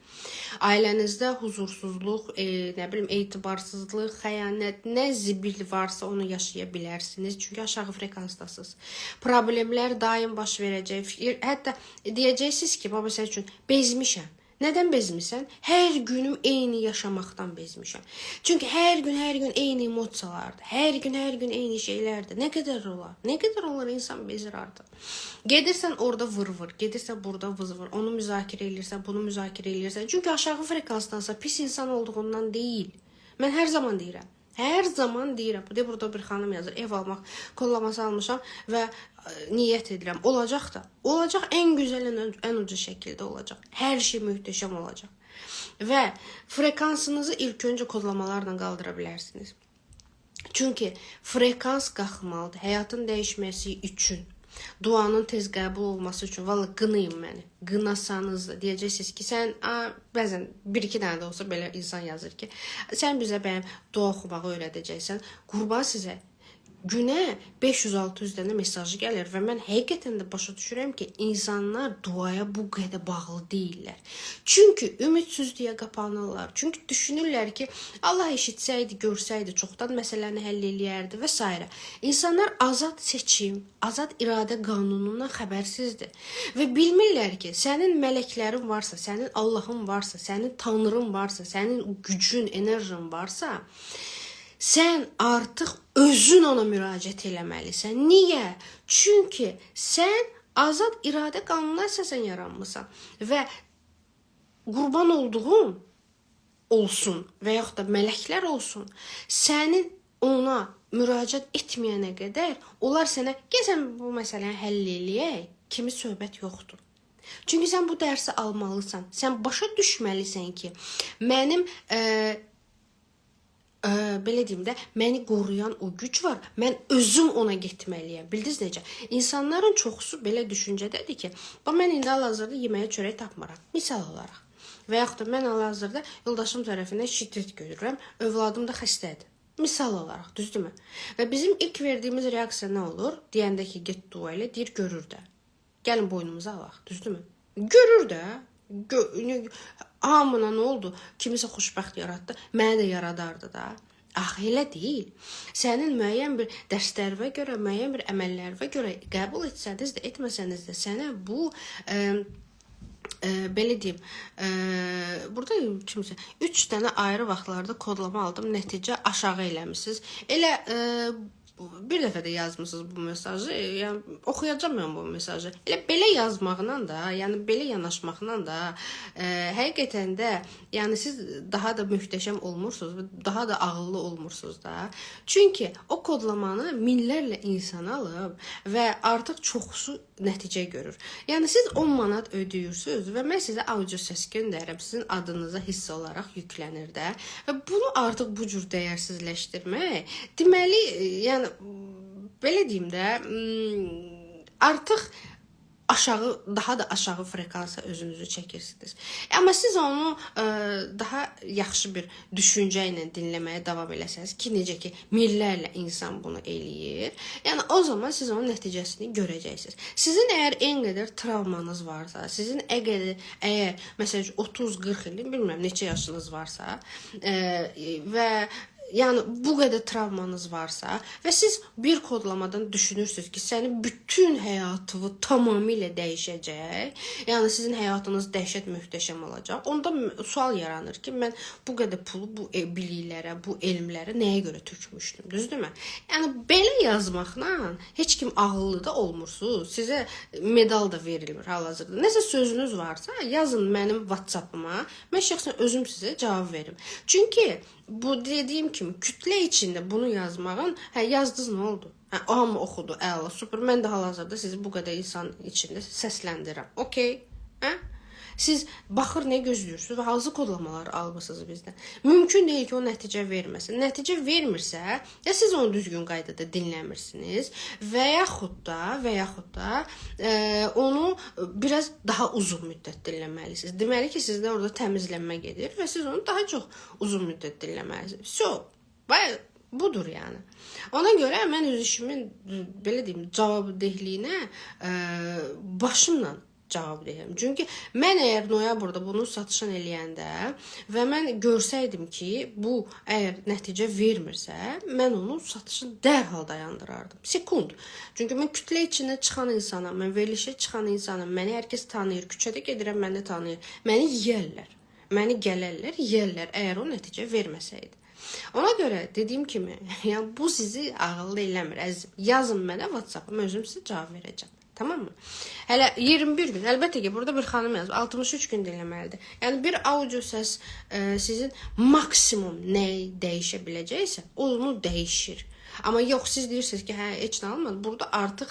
Ailənizdə huzursuzluq, etibarsızlıq, xəyanət, nə zibil varsa onu yaşaya bilərsiniz. Çünki aşağı frekansdasınız. Problemlər daim baş verəcək. Hətta deyəcəksiniz ki, məsəl üçün, bezmişəm. Nədən bezmişsən? Hər günüm eyni yaşamaqdan bezmişəm. Çünki hər gün eyni emosiyalardır. Hər gün eyni şeylərdir. Nə qədər olar? Nə qədər olar insan bezir artıq. Gedirsən orada vır-vır, gedirsən burada vız-vır. Onu müzakirə edirsən, bunu müzakirə edirsən. Çünki aşağı frekansdansa pis insan olduğundan deyil. Mən hər zaman deyirəm. Burada bir xanım yazır, ev almaq kollaması almışam və niyyət edirəm. Olacaq da. Olacaq, ən gözəl, ən uca şəkildə olacaq. Hər şey möhtəşəm olacaq. Və frekansınızı ilk öncə kodlamalarla qaldıra bilərsiniz. Çünki frekans qalxmalıdır. Həyatın dəyişməsi üçün. Duanın tez qəbul olması üçün, valla qınayın məni. Qınasanız da deyəcəksiniz ki, sən bəzən 1-2 dənə də olsa belə insan yazır ki, sən bizə bəyəm dua oxumağı öyrədəcəksən. Qurban sizə günə 500-600 dənə mesajı gəlir və mən həqiqətən də başa düşürəm ki, insanlar duaya bu qədər bağlı deyirlər. Çünki ümidsizliyə qapanırlar. Çünki düşünürlər ki, Allah eşitsəydi, görsəydi, çoxdan məsələni həll eləyərdi və s. İnsanlar azad seçim, azad iradə qanunundan xəbərsizdir. Və bilmirlər ki, sənin mələklərin varsa, sənin Allahın varsa, sənin Tanrın varsa, sənin gücün, enerjin varsa, sən artıq özün ona müraciət eləməlisən. Niyə? Çünki sən azad iradə qanununa əsasən yaranmısan və qurban olduğun olsun və yaxud da mələklər olsun, sənin ona müraciət etməyənə qədər onlar sənə, gəzən bu məsələni həll eləyək, kimi söhbət yoxdur. Çünki sən bu dərsi almalısan, sən başa düşməlisən ki, mənim belə deyim də, məni qoruyan o güc var, mən özüm ona getməliyəm. Bildiniz necə? İnsanların çoxusu belə düşüncədədir ki, mən indi hal-hazırda yeməyə çörək tapmıram, misal olaraq. Və yaxud da mən hal-hazırda yoldaşım tərəfindən şiddet görürəm, övladım da xəstədir. Misal olaraq, düzdürmü? Və bizim ilk verdiyimiz reaksiya nə olur? Deyəndə ki, get dua elə, deyir, görür də. Gəlin boynumuza alaq, düzdürmü? Görür də. Hamına nə oldu? Kimisə xoşbəxt yaratdı, mənə də yaradardı da. Axı elə deyil. Sənin müəyyən bir dərslərə görə, müəyyən bir əməllərə görə qəbul etsəniz də, etməsəniz də sənə bu belə deyim, burada kimsə 3 dənə ayrı vaxtlarda kodlama aldım, nəticə aşağı eləmisiniz. Elə bir dəfə də yazmısınız bu mesajı, yəni oxuyacağam mən bu mesajı. Elə belə yazmaqla da, yəni belə yanaşmaqla da həqiqətən də yəni siz daha da möhtəşəm olmursunuz, daha da ağıllı olmursunuz da. Çünki o kodlamanı minlərlə insan alıb və artıq çoxusu nəticə görür. Yəni siz 10 manat ödəyirsiniz və mən sizə audio səs göndərirəm, sizin adınıza hissə olaraq yüklənir də və bunu artıq bu cür dəyərsizləşdirmək, deməli, yəni belə deyim də, artıq daha da aşağı frekansa özünüzü çəkirsiniz. Amma siz onu daha yaxşı bir düşüncə ilə dinləməyə davam eləsəniz ki, necə ki, minlərlə insan bunu eləyir, yəni o zaman siz onun nəticəsini görəcəksiniz. Sizin əgər en qədər travmanız varsa, sizin əgər məsələn 30-40 ilin, bilmirəm neçə yaşınız varsa və yəni bu qədər travmanız varsa və siz bir kodlamadan düşünürsünüz ki, sənin bütün həyatını tamamilə dəyişəcək, yəni sizin həyatınız dəhşət möhtəşəm olacaq, onda sual yaranır ki, mən bu qədər pulu bu biliklərə, bu elmlərə nəyə görə tökmüşdüm, düzdürmü? Yəni belə yazmaqla heç kim ağıllı da olmursunuz, sizə medal da verilmir hal-hazırda. Nəsə sözünüz varsa, yazın mənim WhatsApp-ıma, mən şəxsən özüm sizə cavab verim. Çünki bu dediyim kimi kütlə içində bunu yazmağın, yazdınız nə oldu? O hamı oxudu, əla, super. Mən də hal-hazırda sizi bu qədər insan içində səsləndirirəm. Okey? Siz baxır nə gözləyirsiniz və hansı kodlamaları almısınız bizdən. Mümkün deyil ki, o nəticə verməsin. Nəticə vermirsə, ya siz onu düzgün qaydada dinləmirsiniz və yaxud da onu biraz daha uzun müddət dinləməlisiniz. Deməli ki, sizdə orada təmizlənmə gedir və siz onu daha çox uzun müddət dinləməlisiniz. Budur yəni. Ona görə mən öz işimin, belə deyim, cavabdehliyinə başımla cavab deyirəm. Çünki mən əgər noyabrda bunu satışını eləyəndə və mən görsəydim ki, bu əgər nəticə vermirsə, mən onu satışını dərhal dayandırardım. Sekund. Çünki mən kütlə içində çıxan insanam, mən verilişə çıxan insanam, məni hər kəs tanıyır, küçədə gedirəm, məni tanıyır. Məni yeyərlər, məni gələrlər, yeyərlər əgər o nəticə verməsəydi. Ona görə dediyim kimi, yəni bu sizi ağıllı eləmir. Yazın mənə WhatsApp-ıma, özüm sizə cavab verəcəm. Tamam mı? Hələ 21 gün, əlbəttə ki, burada bir xanım yazıb, 63 gün dinləməlidir. Yəni bir audio səs sizin maksimum nəyi dəyişə biləcəksə, onu dəyişir. Amma yox, siz deyirsiniz ki, heç nə almadı, burada artıq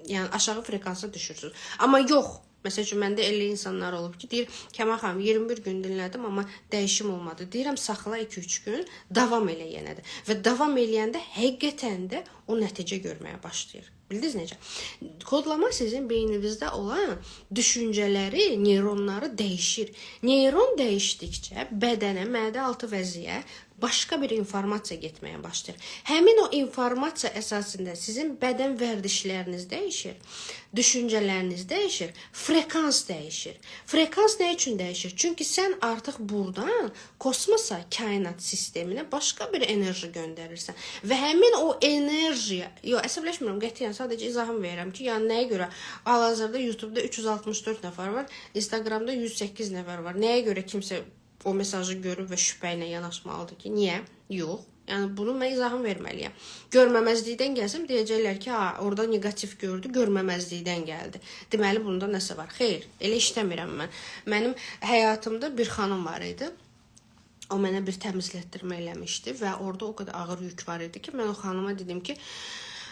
yəni aşağı frekansa düşürsünüz. Amma yox, məsəl üçün, məndə elə insanlar olub ki, deyir, Kəmal xanım, 21 gün dinlədim, amma dəyişim olmadı. Deyirəm, saxla 2-3 gün, davam elə yenə də. Və davam eləyəndə həqiqətən də o nəticə görməyə başlayır. Bildiniz necə? Kodlama sizin beyninizdə olan düşüncələri, neyronları dəyişir. Neyron dəyişdikcə bədənə, mədə altı vəziyə başqa bir informasiya getməyə başlayır. Həmin o informasiya əsasında sizin bədən vərdişləriniz dəyişir, düşüncələriniz dəyişir, frekans dəyişir. Frekans nə üçün dəyişir? Çünki sən artıq buradan kosmosa, kainat sisteminə başqa bir enerji göndərirsən və həmin o enerjiyə, əsəbləşmirəm, qətiyyən sadəcə izahım verirəm ki, yəni nəyə görə hal-hazırda YouTube-da 364 nəfər var, Instagram-da 108 nəfər var. Nəyə görə kimsə o mesajı görüb və şübhə ilə yanaşmalıdır ki, niyə? Yox. Yəni bunu mən izahım verməliyəm. Görməməzlikdən gəlsəm deyəcəklər ki, orada negativ gördü, görməməzlikdən gəldi. Deməli bunda nəsə var? Xeyr, elə işləmirəm mən. Mənim həyatımda bir xanım var idi. O mənə bir təmizlətdirmə eləmişdi və orada o qədər ağır yük var idi ki, mən o xanıma dedim ki,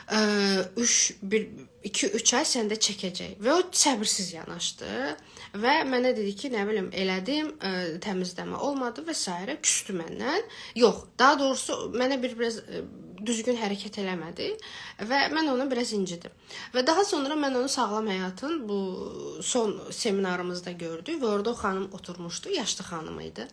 2-3 ay səndə çəkəcək və o səbirsiz yanaşdı və mənə dedi ki, nə bilim, elədim, təmizləmə olmadı və s. küstü məndən. Yox, daha doğrusu mənə biraz düzgün hərəkət eləmədi və mən onu biraz incidim. Və daha sonra mən onu Sağlam Həyatın bu son seminarımızda gördük və orada o xanım oturmuşdu, yaşlı xanım idi.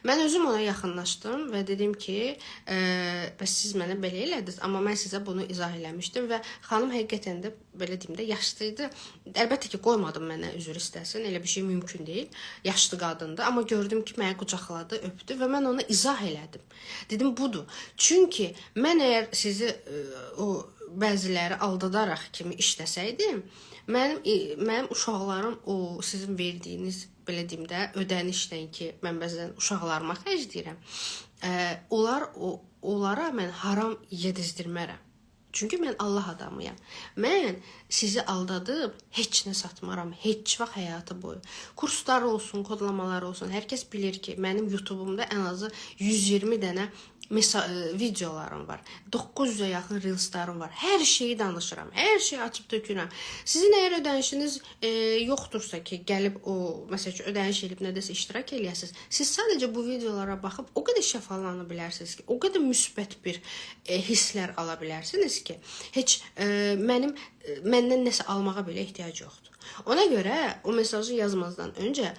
Mən özüm ona yaxınlaşdım və dedim ki, bəs siz mənə belə elədiniz, amma mən sizə bunu izah eləmişdim və xanım həqiqətən də belə deyim də yaşlıydı. Əlbəttə ki, qoymadım mənə üzr istəsin, elə bir şey mümkün deyil. Yaşlı qadındı, amma gördüm ki, məni qucaqladı, öpdü və mən ona izah elədim. Dedim, budur. Çünki mən əgər sizi o bəziləri aldadaraq kimi işləsəydim, mənim uşaqlarım o sizin verdiyiniz, belə deyim də, ödənişlə ki, mən bəzən uşaqlarıma xərcləyirəm, onlara mən haram yedizdirmərəm. Çünki mən Allah adamıyam. Mən sizi aldadıb heç nə satmaram, heç vaxt həyatı boyu. Kurslar olsun, kodlamalar olsun. Hər kəs bilir ki, mənim YouTube'umda ən azı 120 dənə videolarım var. 900-ə yaxın reelslarım var. Hər şeyi danışıram. Hər şeyi açıb tökürəm. Sizin əgər ödənişiniz yoxdursa ki, gəlib o, məsəl üçün, ödəniş edib nədəsə iştirak eləyəsiniz, siz sadəcə bu videolara baxıb o qədər şəfalana bilərsiniz ki, o qədər müsbət bir hisslər ala bilərsiniz ki, heç məndən nəsə almağa belə ehtiyac yoxdur. Ona görə o mesajı yazmazdan öncə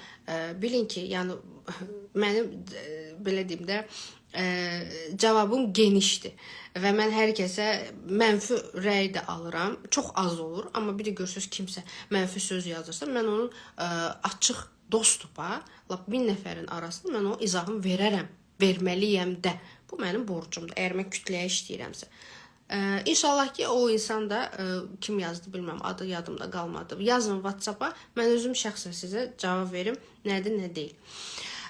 bilin ki, yəni mənim belə deyim də cavabım genişdir və mən hər kəsə mənfi rəy də alıram. Çox az olur, amma bir də görürsünüz kimsə mənfi söz yazırsa, mən onun açıq dostupa, 1000 nəfərin arasında mən o izahımı verərəm, verməliyəm də. Bu mənim borcumdur, əgər mən kütləyə işləyirəmsə. İnşallah ki, o insan da kim yazdı bilməm, adı yadımda qalmadı. Yazın WhatsApp-a, mən özüm şəxsən sizə cavab verim, nədir, nə deyil.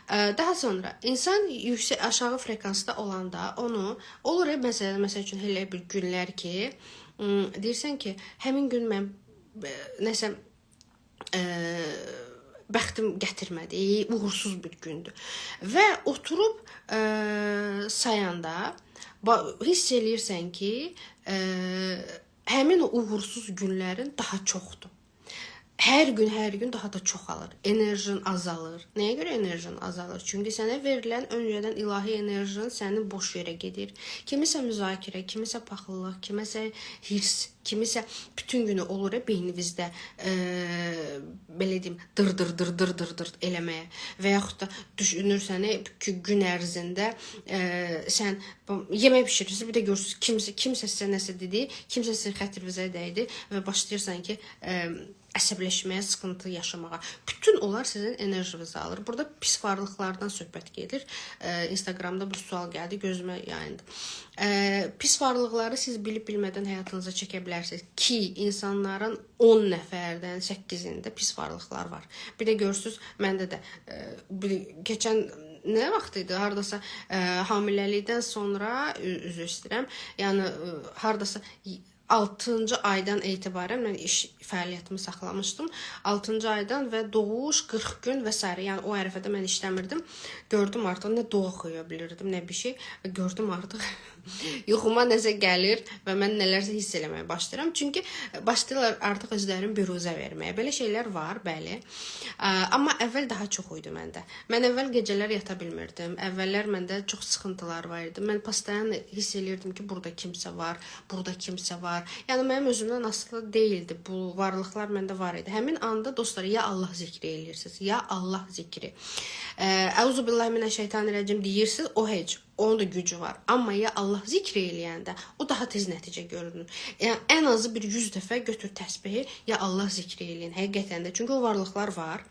Daha sonra insan yüksək aşağı frekansda olanda onu olur məsəl üçün elə bir günlər ki, deyirsən ki, həmin gün mən nəsə bəxtim gətirmədi, uğursuz bir gündür. Və oturub sayanda hiss eləyirsən ki, həmin o uğursuz günlərin daha çoxdur. Hər gün daha da çoxalır. Enerjin azalır. Nəyə görə enerjin azalır? Çünki sənə verilən öncədən ilahi enerjin sənin boş yerə gedir. Kimisə müzakirə, kimisə paxıllıq, kimisə hirs, kimisə bütün günü olur beyninizdə belə deyim, dır eləməyə və yaxud da düşünürsən ki, gün ərzində sən yemək bişirirsən, bir də görürsünüz kimsə sizə nəsə dedi, kimsə sizin xətrinizə dəydi və başlayırsan ki, əsəbləşməyə, sıxıntı yaşamağa. Bütün onlar sizin enerjinizi alır. Burada pis varlıqlardan söhbət gedir. Instagramda bir sual gəldi, gözümə yayındı. Pis varlıqları siz bilib-bilmədən həyatınıza çəkə bilərsiniz ki, insanların 10 nəfərdən 8-ində pis varlıqlar var. Bir də görürsünüz, məndə də keçən nə vaxt idi? Hardasa hamiləlikdən sonra, üzr istəyirəm, yəni hardasa 6-cı aydan etibarən mən iş fəaliyyətimi saxlamışdım. 6-cı aydan və doğuş 40 gün və s. Yəni o ərəfədə mən işləmirdim. Gördüm artıq nə dua oxuya bilirdim, nə bir şey. Və gördüm artıq yuxuma nəsə gəlir və mən nələrsə hiss eləməyə başlayıram. Çünki başlayırlar artıq özlərini büruzə verməyə. Belə şeylər var, bəli. Amma əvvəl daha çox idi məndə. Mən əvvəl gecələr yata bilmirdim. Əvvəllər məndə çox sıxıntılar var idi. Mən pastayan hiss eləyirdim ki, burada kimsə var, burada kimsə var. Yəni mənim özümdən asılı deyildi. Bu varlıqlar məndə var idi. Həmin anda dostlar, ya Allah zikri eləyirsiniz, ya Allah zikri. Əuzubillahiminəşşeytanirracim deyirsiniz, o heç. Onun da gücü var. Amma ya Allah zikri eləyəndə o daha tez nəticə görünür. Yəni ən azı bir 100 dəfə götür təsbihi, ya Allah zikri eləyin. Həqiqətən də. Çünki o varlıqlar var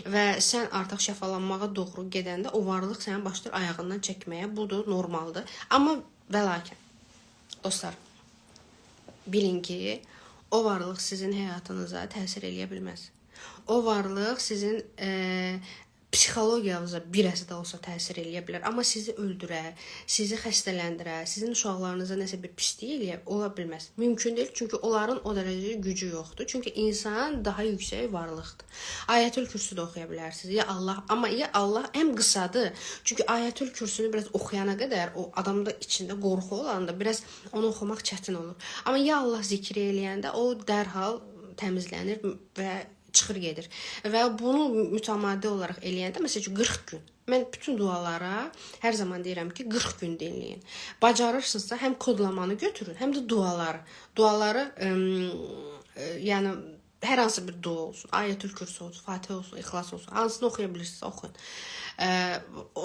və sən artıq şəfalanmağa doğru gedəndə o varlıq səni başlayır ayağından çəkməyə. Budur, normaldır. Amma və lakin dostlar, bilin ki, o varlıq sizin həyatınıza təsir eləyə bilməz. O varlıq sizin psixologiyanıza biraz da olsa təsir eləyə bilər. Amma sizi öldürə, sizi xəstələndirə, sizin uşaqlarınıza nəsə bir pislik eləyə ola bilməz. Mümkün deyil, çünki onların o dərəcədə gücü yoxdur. Çünki insan daha yüksək varlıqdır. Ayətül Kürsü də oxuya bilərsiniz. Ya Allah, amma ya Allah həm qısadır. Çünki Ayətül Kürsünü biraz oxuyana qədər, o adamda içində qorxu olanda biraz onu oxumaq çətin olur. Amma ya Allah zikri eləyəndə o dərhal təmizlənir və çıxır gedir. Və bunu mütəmadi olaraq eləyəndə, məsələn, 40 gün. Mən bütün dualara hər zaman deyirəm ki, 40 gün dinləyin. Bacarırsınızsa həm kodlamanı götürün, həm də duaları. Duaları, yəni hər hansı bir dua olsun, Ayətül Kürsü olsun, Fatihə olsun, İxlas olsun, hansını oxuya bilirsinizsə oxuyun.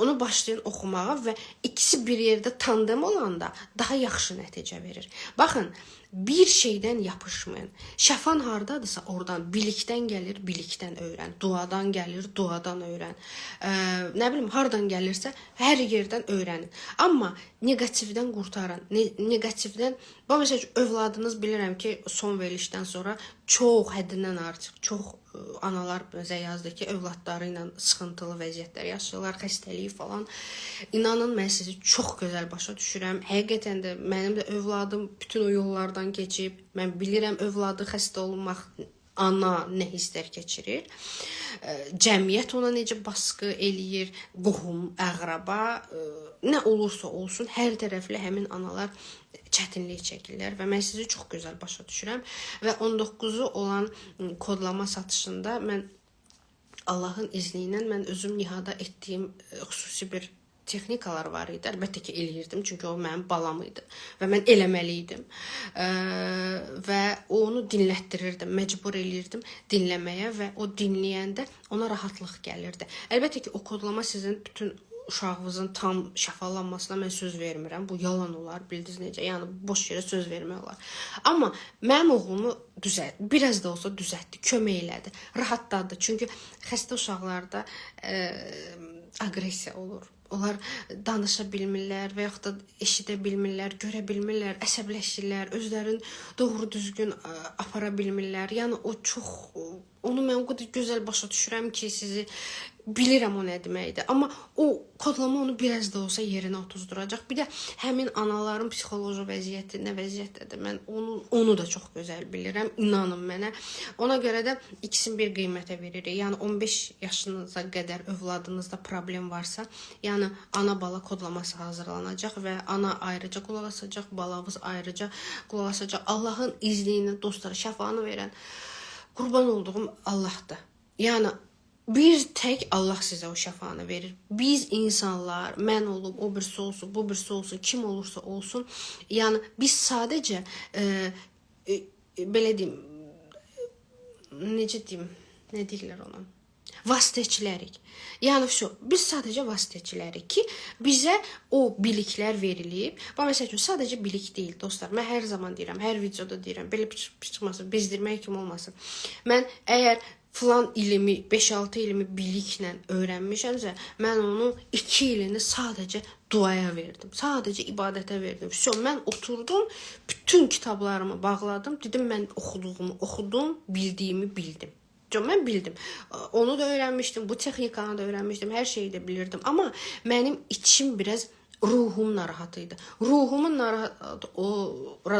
Onu başlayın oxumağa və ikisi bir yerdə tandem olanda daha yaxşı nəticə verir. Baxın, bir şeydən yapışmayın. Şəfan hardadırsa oradan, bilikdən gəlir, bilikdən öyrən. Duadan gəlir, duadan öyrən. Nə bilim, hardan gəlirsə hər yerdən öyrənin. Amma negativdən qurtarın. Negativdən, məsələn, övladınız bilirəm ki, son verilişdən sonra çox həddindən artıq, çox analar bizə yazdı ki, övladları ilə sıxıntılı vəziyyətlər yaşayırlar, xəstəliyi falan. İnanın, mən sizi çox gözəl başa düşürəm. Həqiqətən də mənim də övladım bütün o yollardan keçib. Mən bilirəm övladı xəstə olmaq, ana nə hisslər keçirir. Cəmiyyət ona necə baskı eləyir, qohum, əqraba, nə olursa olsun, hər tərəfli həmin analar çətinlik çəkirlər və mən sizi çox gözəl başa düşürəm. Və 19-u olan kodlama satışında mən Allahın izni ilə mən özüm nihada etdiyim xüsusi bir texnikalar var idi. Əlbəttə ki, eləyirdim, çünki o mənim balam idi və mən eləməli idim. Və onu dinlətdirirdim, məcbur eləyirdim dinləməyə və o dinləyəndə ona rahatlıq gəlirdi. Əlbəttə ki, o kodlama sizin bütün uşağınızın tam şəfalanmasına mən söz vermirəm. Bu yalan olar, bildiniz necə? Yəni boş yerə söz vermək olar. Amma mənim oğlumu biraz da olsa düzəltdi, kömək elədi, rahatladı. Çünki xəstə uşaqlarda aqressiya olur. Onlar danışa bilmirlər və yaxud da eşidə bilmirlər, görə bilmirlər, əsəbləşirlər, özlərini doğru düzgün apara bilmirlər. Yəni onu mən o qədər gözəl başa düşürəm ki, sizi bilirəm o nə deməkdir. Amma o kodlama onu biraz da olsa yerinə otuzduracaq. Bir də həmin anaların psixoloji vəziyyəti nə vəziyyətdədir. Mən onu da çox gözəl bilirəm. İnanın mənə. Ona görə də ikisini bir qiymətə veririk. Yəni 15 yaşınıza qədər övladınızda problem varsa, yəni ana-bala kodlaması hazırlanacaq və ana ayrıca qulaq asacaq, balavız ayrıca qulaq asacaq. Allahın izni ilə dostlara şəfanı verən qurban olduğum Allahdır. Yəni bir tək Allah sizə o şəfanı verir. Biz insanlar, mən olub, o birisi olsun, bu birisi olsun, kim olursa olsun, yəni biz sadəcə belə deyim, necə deyim, nə deyirlər ona? Vasitəçilərik. Yəni biz sadəcə vasitəçilərik ki, bizə o biliklər verilib. Məsəl üçün, sadəcə bilik deyil, dostlar. Mən hər zaman deyirəm, hər videoda deyirəm, belə çıxmasın, bezdirmək kimi olmasın. Mən əgər filan ilimi, 5-6 ilimi biliklə öyrənmişəmsə, mən onu 2 ilini sadəcə duaya verdim. Sadəcə ibadətə verdim. Mən oturdum, bütün kitablarımı bağladım, dedim mən oxuduğumu oxudum, bildiyimi bildim. Mən bildim. Onu da öyrənmişdim, bu texnikanı da öyrənmişdim, hər şeyi də bilirdim. Amma mənim içim biraz ruhum narahat idi. Ruhumun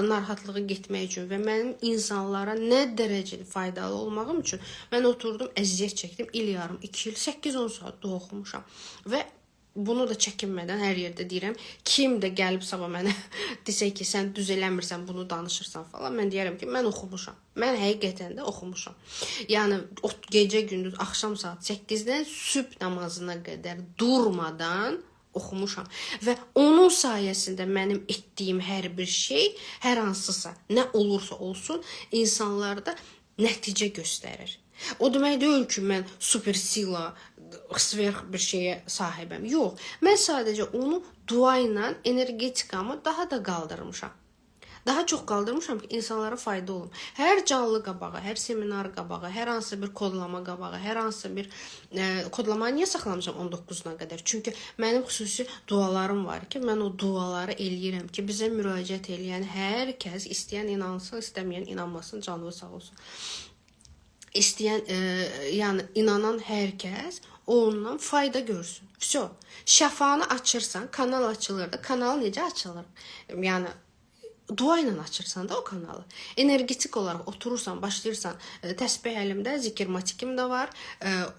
narahatlığı getmək üçün və mənim insanlara nə dərəcədə faydalı olmağım üçün mən oturdum, əziyyət çəkdim. İl yarım, 2 il, 8-10 saat da oxumuşam. Və bunu da çəkinmədən hər yerdə deyirəm. Kim də gəlib sabah mənə desə ki, sən düz eləmirsən, bunu danışırsan falan, mən deyərəm ki, mən oxumuşam. Mən həqiqətən də oxumuşam. Yəni gecə gündüz axşam saat 8-dən sübh namazına qədər durmadan oxumuşam və onun sayəsində mənim etdiyim hər bir şey, hər hansısa, nə olursa olsun, insanlarda nəticə göstərir. O demək deyil ki, mən super sila, sverx bir şeyə sahibəm. Yox, mən sadəcə onu dua ilə energetikamı daha da qaldırmışam. Daha çox qaldırmışam ki, insanlara fayda olum. Hər canlı qabağa, hər seminar qabağa, hər hansı bir kodlama qabağa, hər hansı bir kodlamanı niyə saxlamışam 19-una qədər? Çünki mənim xüsusi dualarım var ki, mən o duaları eləyirəm ki, bizə müraciət eləyən hər kəs, istəyən inansın, istəməyən inanmasın, canlı sağ olsun. İstəyən, yəni inanan hər kəs ondan fayda görsün. Şəfanı açırsan, kanal açılır da, kanal necə açılır? Yəni dua ilə açırsan da o kanalı. Energetik olaraq oturursan, başlayırsan, təsbih əlimdə, zikirmatikim də var.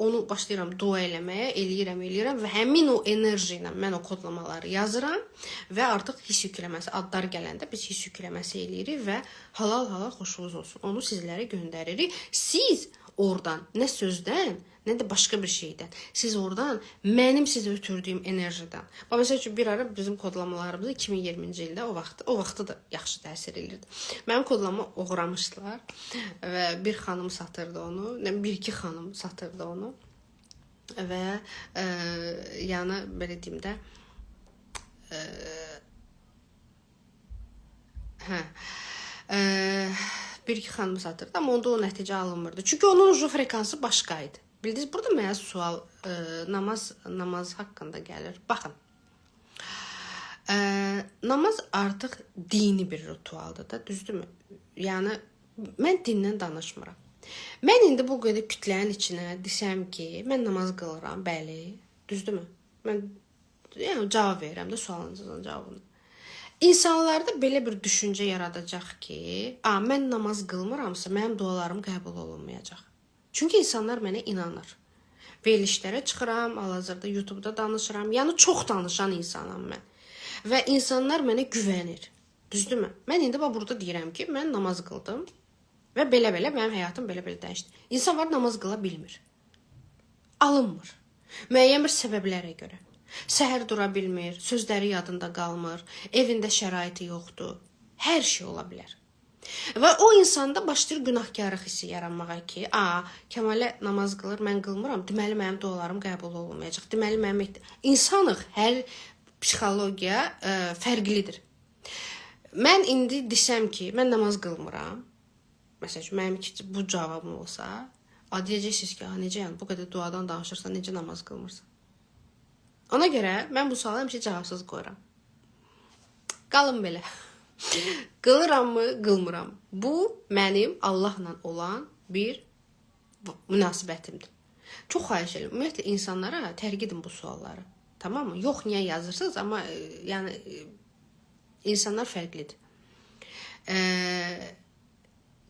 Onu başlayıram dua eləməyə, eləyirəm və həmin o enerji ilə mən o kodlamaları yazıram və artıq hiss yükləməsi, adlar gələndə biz hiss yükləməsi eləyirik və halal xoşunuz olsun. Onu sizlərə göndəririk. Siz oradan. Nə sözdən, nə də başqa bir şeydən. Siz oradan mənim sizə ötürdüyüm enerjidən. Məsəl üçün bir ara bizim kodlamalarımız 2020-ci ildə o vaxtı da yaxşı təsir edirdi. Mənim kodlama uğramışdılar və bir xanım satırdı onu, bir-iki xanım satırdı onu. Və yəni belə deyim də bir-iki xanım satırdı, amma onda o nəticə alınmırdı. Çünki onun ucu frekansı başqa idi. Bildiniz, burada mənə sual namaz haqqında gəlir. Baxın, namaz artıq dini bir ritualdır da, düzdürmü? Yəni, mən dindən danışmıram. Mən indi bu qədər kütlənin içinə desəm ki, mən namaz qılıram, bəli, düzdürmü? Mən cavab verirəm də sualınızın cavabını. İnsanlarda belə bir düşüncə yaradacaq ki, mən namaz qılmıramsa, mənim dualarım qəbul olunmayacaq. Çünki insanlar mənə inanır. Verilişlərə çıxıram, hal-hazırda YouTube'da danışıram. Yəni, çox danışan insanam mən. Və insanlar mənə güvənir. Düzdürmü? Mən indi burada deyirəm ki, mən namaz qıldım və belə-belə mənim həyatım belə-belə dəyişdi. İnsan var, namaz qıla bilmir. Alınmır. Müəyyən bir səbəblərə görə. Səhər dura bilmir, sözləri yadında qalmır, evində şəraiti yoxdur. Hər şey ola bilər. Və o insanda başlayır günahkarlıq hissi yaranmağa ki, Kəmalə namaz qılır, mən qılmıram, deməli mənim dualarım qəbul olunmayacaq. Deməli mənim insanıq, hər psixologiya fərqlidir. Mən indi desəm ki, mən namaz qılmıram, məsələn, mənim bu cavabım olsa, deyəcəksiniz ki, necə yəni bu qədər duadan danışırsan, necə namaz qılmırsan? Ona görə mən bu sualı həmişə cavabsız qoyuram. Qalın belə. Qılırammı, qılmıram. Bu, mənim Allahla olan bir münasibətimdir. Çox xahiş edirəm. Ümumiyyətlə, insanlara tərk edin bu sualları. Tamam mı? Yox, niyə yazırsınız? Amma yəni, insanlar fərqlidir.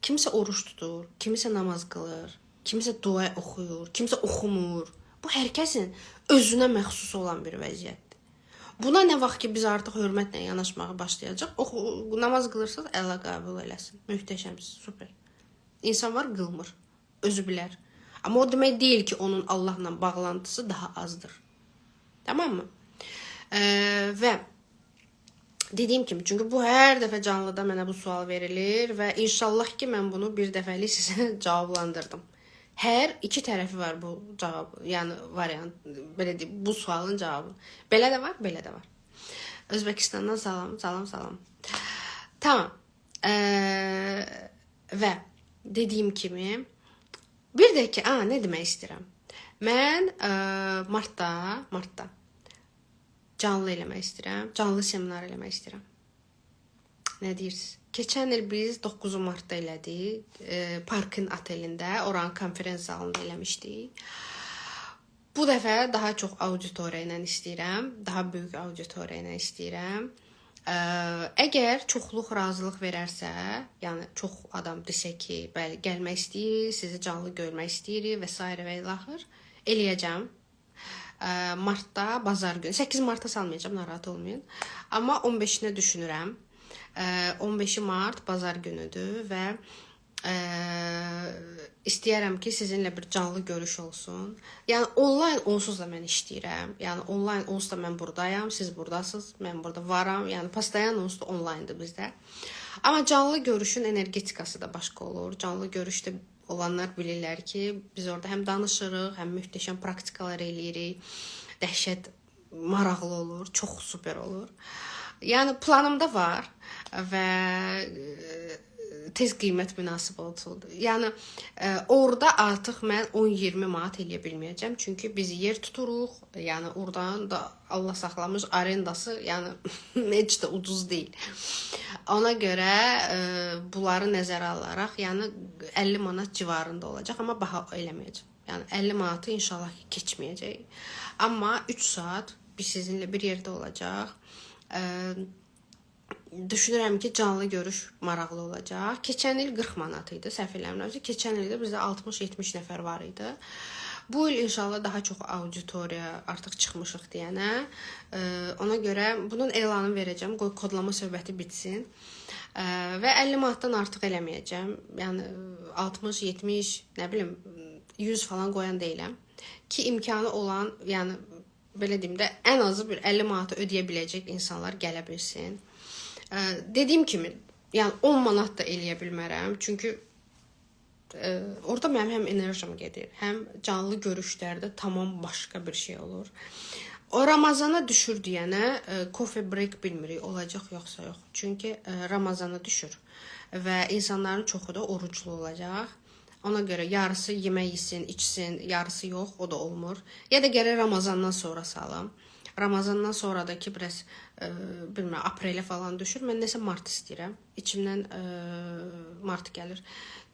Kimsə oruç tutur, kimsə namaz qılır, kimsə dua oxuyur, kimsə oxumur. Bu, hər kəsin özünə məxsus olan bir vəziyyətdir. Buna nə vaxt ki, biz artıq hörmətlə yanaşmağa başlayacaq, namaz qılırsanız, Allah qəbul eləsin. Möhtəşəmsiz, super. İnsan var, qılmır, özü bilər. Amma o demək deyil ki, onun Allahla bağlantısı daha azdır. Tamam mı? Və dediyim kimi, çünki bu hər dəfə canlıda mənə bu sual verilir və inşallah ki, mən bunu bir dəfəlik sizə cavablandırdım. Hər iki tərəfi var bu cavab, yəni variant, belə deyim, bu sualın cavabı. Belə də var, belə də var. Özbəkistandan salam. Tamam. Və dediyim kimi, bir də ki, nə demək istəyirəm? Mən martda canlı eləmək istəyirəm, canlı seminar eləmək istəyirəm. Nə deyirsiniz? Keçən il biz 9 martda elədik, Parkın otelində, oranın konferens zalında eləmişdik. Bu dəfə daha çox auditoriya ilə istəyirəm, daha böyük auditoriya ilə istəyirəm. Əgər çoxluq razılıq verərsə, yəni çox adam desə ki, bəli, gəlmək istəyir, sizi canlı görmək istəyir və s. və ilaxır, eləyəcəm. Martda, bazar günü, 8 martda salmayacağım, narahat olmayın. Amma 15-nə düşünürəm. 15 Mart bazar günüdür və istəyərəm ki, sizinlə bir canlı görüş olsun. Yəni, onlayn onsuz da mən işləyirəm. Yəni, onlayn onsuz da mən buradayam, siz buradasınız, mən burada varam. Yəni, pastayan onsuz da onlayndır bizdə. Amma canlı görüşün energetikası da başqa olur. Canlı görüşdə olanlar bilirlər ki, biz orada həm danışırıq, həm möhtəşəm praktikalar eləyirik. Dəhşət maraqlı olur, çox super olur. Yəni, planımda var və tez qiymət münasib olsun. Yəni, orada artıq mən 10-20 manat eləyə bilməyəcəm. Çünki biz yer tuturuq. Yəni, oradan da Allah saxlamış arendası, yəni, heç də ucuz deyil. Ona görə bunları nəzərə alaraq, yəni, 50 manat civarında olacaq, amma baha eləməyəcəm. Yəni, 50 manatı inşallah keçməyəcək. Amma 3 saat biz sizinlə bir yerdə olacaq. Düşünürəm ki, canlı görüş maraqlı olacaq. Keçən il 40 manat idi, səhv eləmirəmsə. Keçən ildə bizdə 60-70 nəfər var idi. Bu il inşallah daha çox auditoriya artıq çıxmışıq deyənə. Ona görə bunun elanını verəcəm. Qoy kodlama söhbəti bitsin. Və 50 manatdan artıq eləməyəcəm. Yəni 60, 70, nə bilim 100 falan qoyan deyiləm. Ki imkanı olan, yəni belə deyim də, ən azı bir 50 manatı ödəyə biləcək insanlar gələ bilsin. Dediyim kimi, yəni 10 manat da eləyə bilmərəm. Çünki orada mənim həm enerjim gedir, həm canlı görüşlərdə tamam başqa bir şey olur. O Ramazana düşür deyənə coffee break bilmirik, olacaq yoxsa yox. Çünki Ramazana düşür və insanların çoxu da oruclu olacaq. Ona görə yarısı yemək yesin, içsin, yarısı yox, o da olmur. Ya da gərək Ramazandan sonra salam. Ramazandan sonra da ki, biraz bilmirəm, aprelə falan düşür. Mən nəsə mart istəyirəm. İçimdən mart gəlir.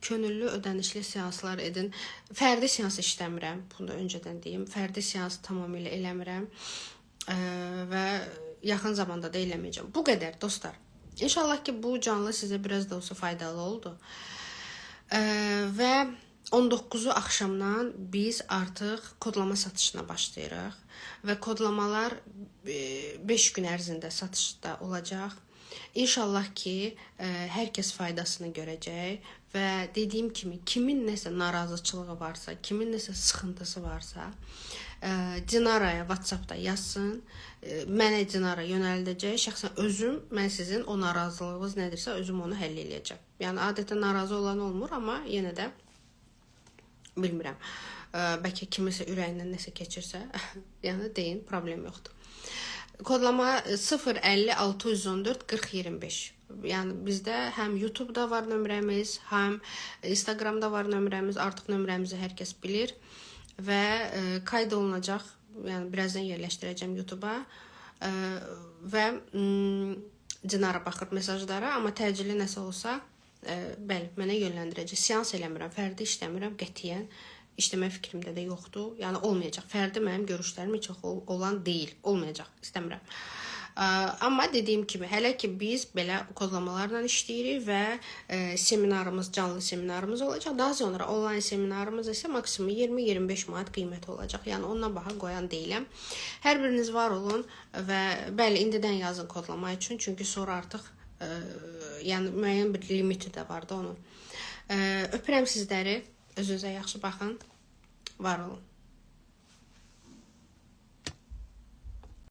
Könüllü ödənişli seanslar edin. Fərdi seans işləmirəm. Bunu da öncədən deyim. Fərdi seans tamamilə eləmirəm. Və yaxın zamanda da eləməyəcəm. Bu qədər dostlar. İnşallah ki, bu canlı sizə biraz da olsa faydalı oldu. Və 19-u axşamdan biz artıq kodlama satışına başlayırıq və kodlamalar 5 gün ərzində satışda olacaq. İnşallah ki, hər kəs faydasını görəcək və dediyim kimi, kimin nəsə narazıçılığı varsa, kimin nəsə sıxıntısı varsa, Dinaraya WhatsAppda yazsın, mənə Dinara yönəldəcək. Şəxsən özüm, mən sizin o narazılığınız nədirsə, özüm onu həll eləyəcəm. Yəni, adətən narazı olan olmur, amma yenə də bilmirəm. Bəlkə kimisə ürəyindən nəsə keçirsə, yəni deyin, problem yoxdur. Kodlama 050 614 40 25. Yəni bizdə həm YouTube-da var nömrəmiz, həm Instagram-da var nömrəmiz. Artıq nömrəmizi hər kəs bilir və qayd olunacaq. Yəni birazdan yerləşdirəcəm YouTube-a və Dinara baxır mesajlara, amma təcili nəsə olsa, bəli, mənə yönləndirəcək. Seans eləmirəm, fərdi işləmirəm qətiyyən. İşləmə fikrimdə də yoxdur. Yəni olmayacaq. Fərdi mənim görüşlərim heç olan deyil. Olmayacaq. İstəmirəm. Amma dediyim kimi, hələ ki biz belə kodlamalarla işləyirik və seminarımız, canlı seminarımız olacaq. Daha sonra onlayn seminarımız isə maksimum 20-25 manat qiyməti olacaq. Yəni ondan baha qoyan deyiləm. Hər biriniz var olun və bəli, indidən yazın kodlama üçün. Çünki sonra artıq yəni müəyyən bir limiti də vardı onun. Öpürəm sizləri. Özünüzə yaxşı baxın. Var olun.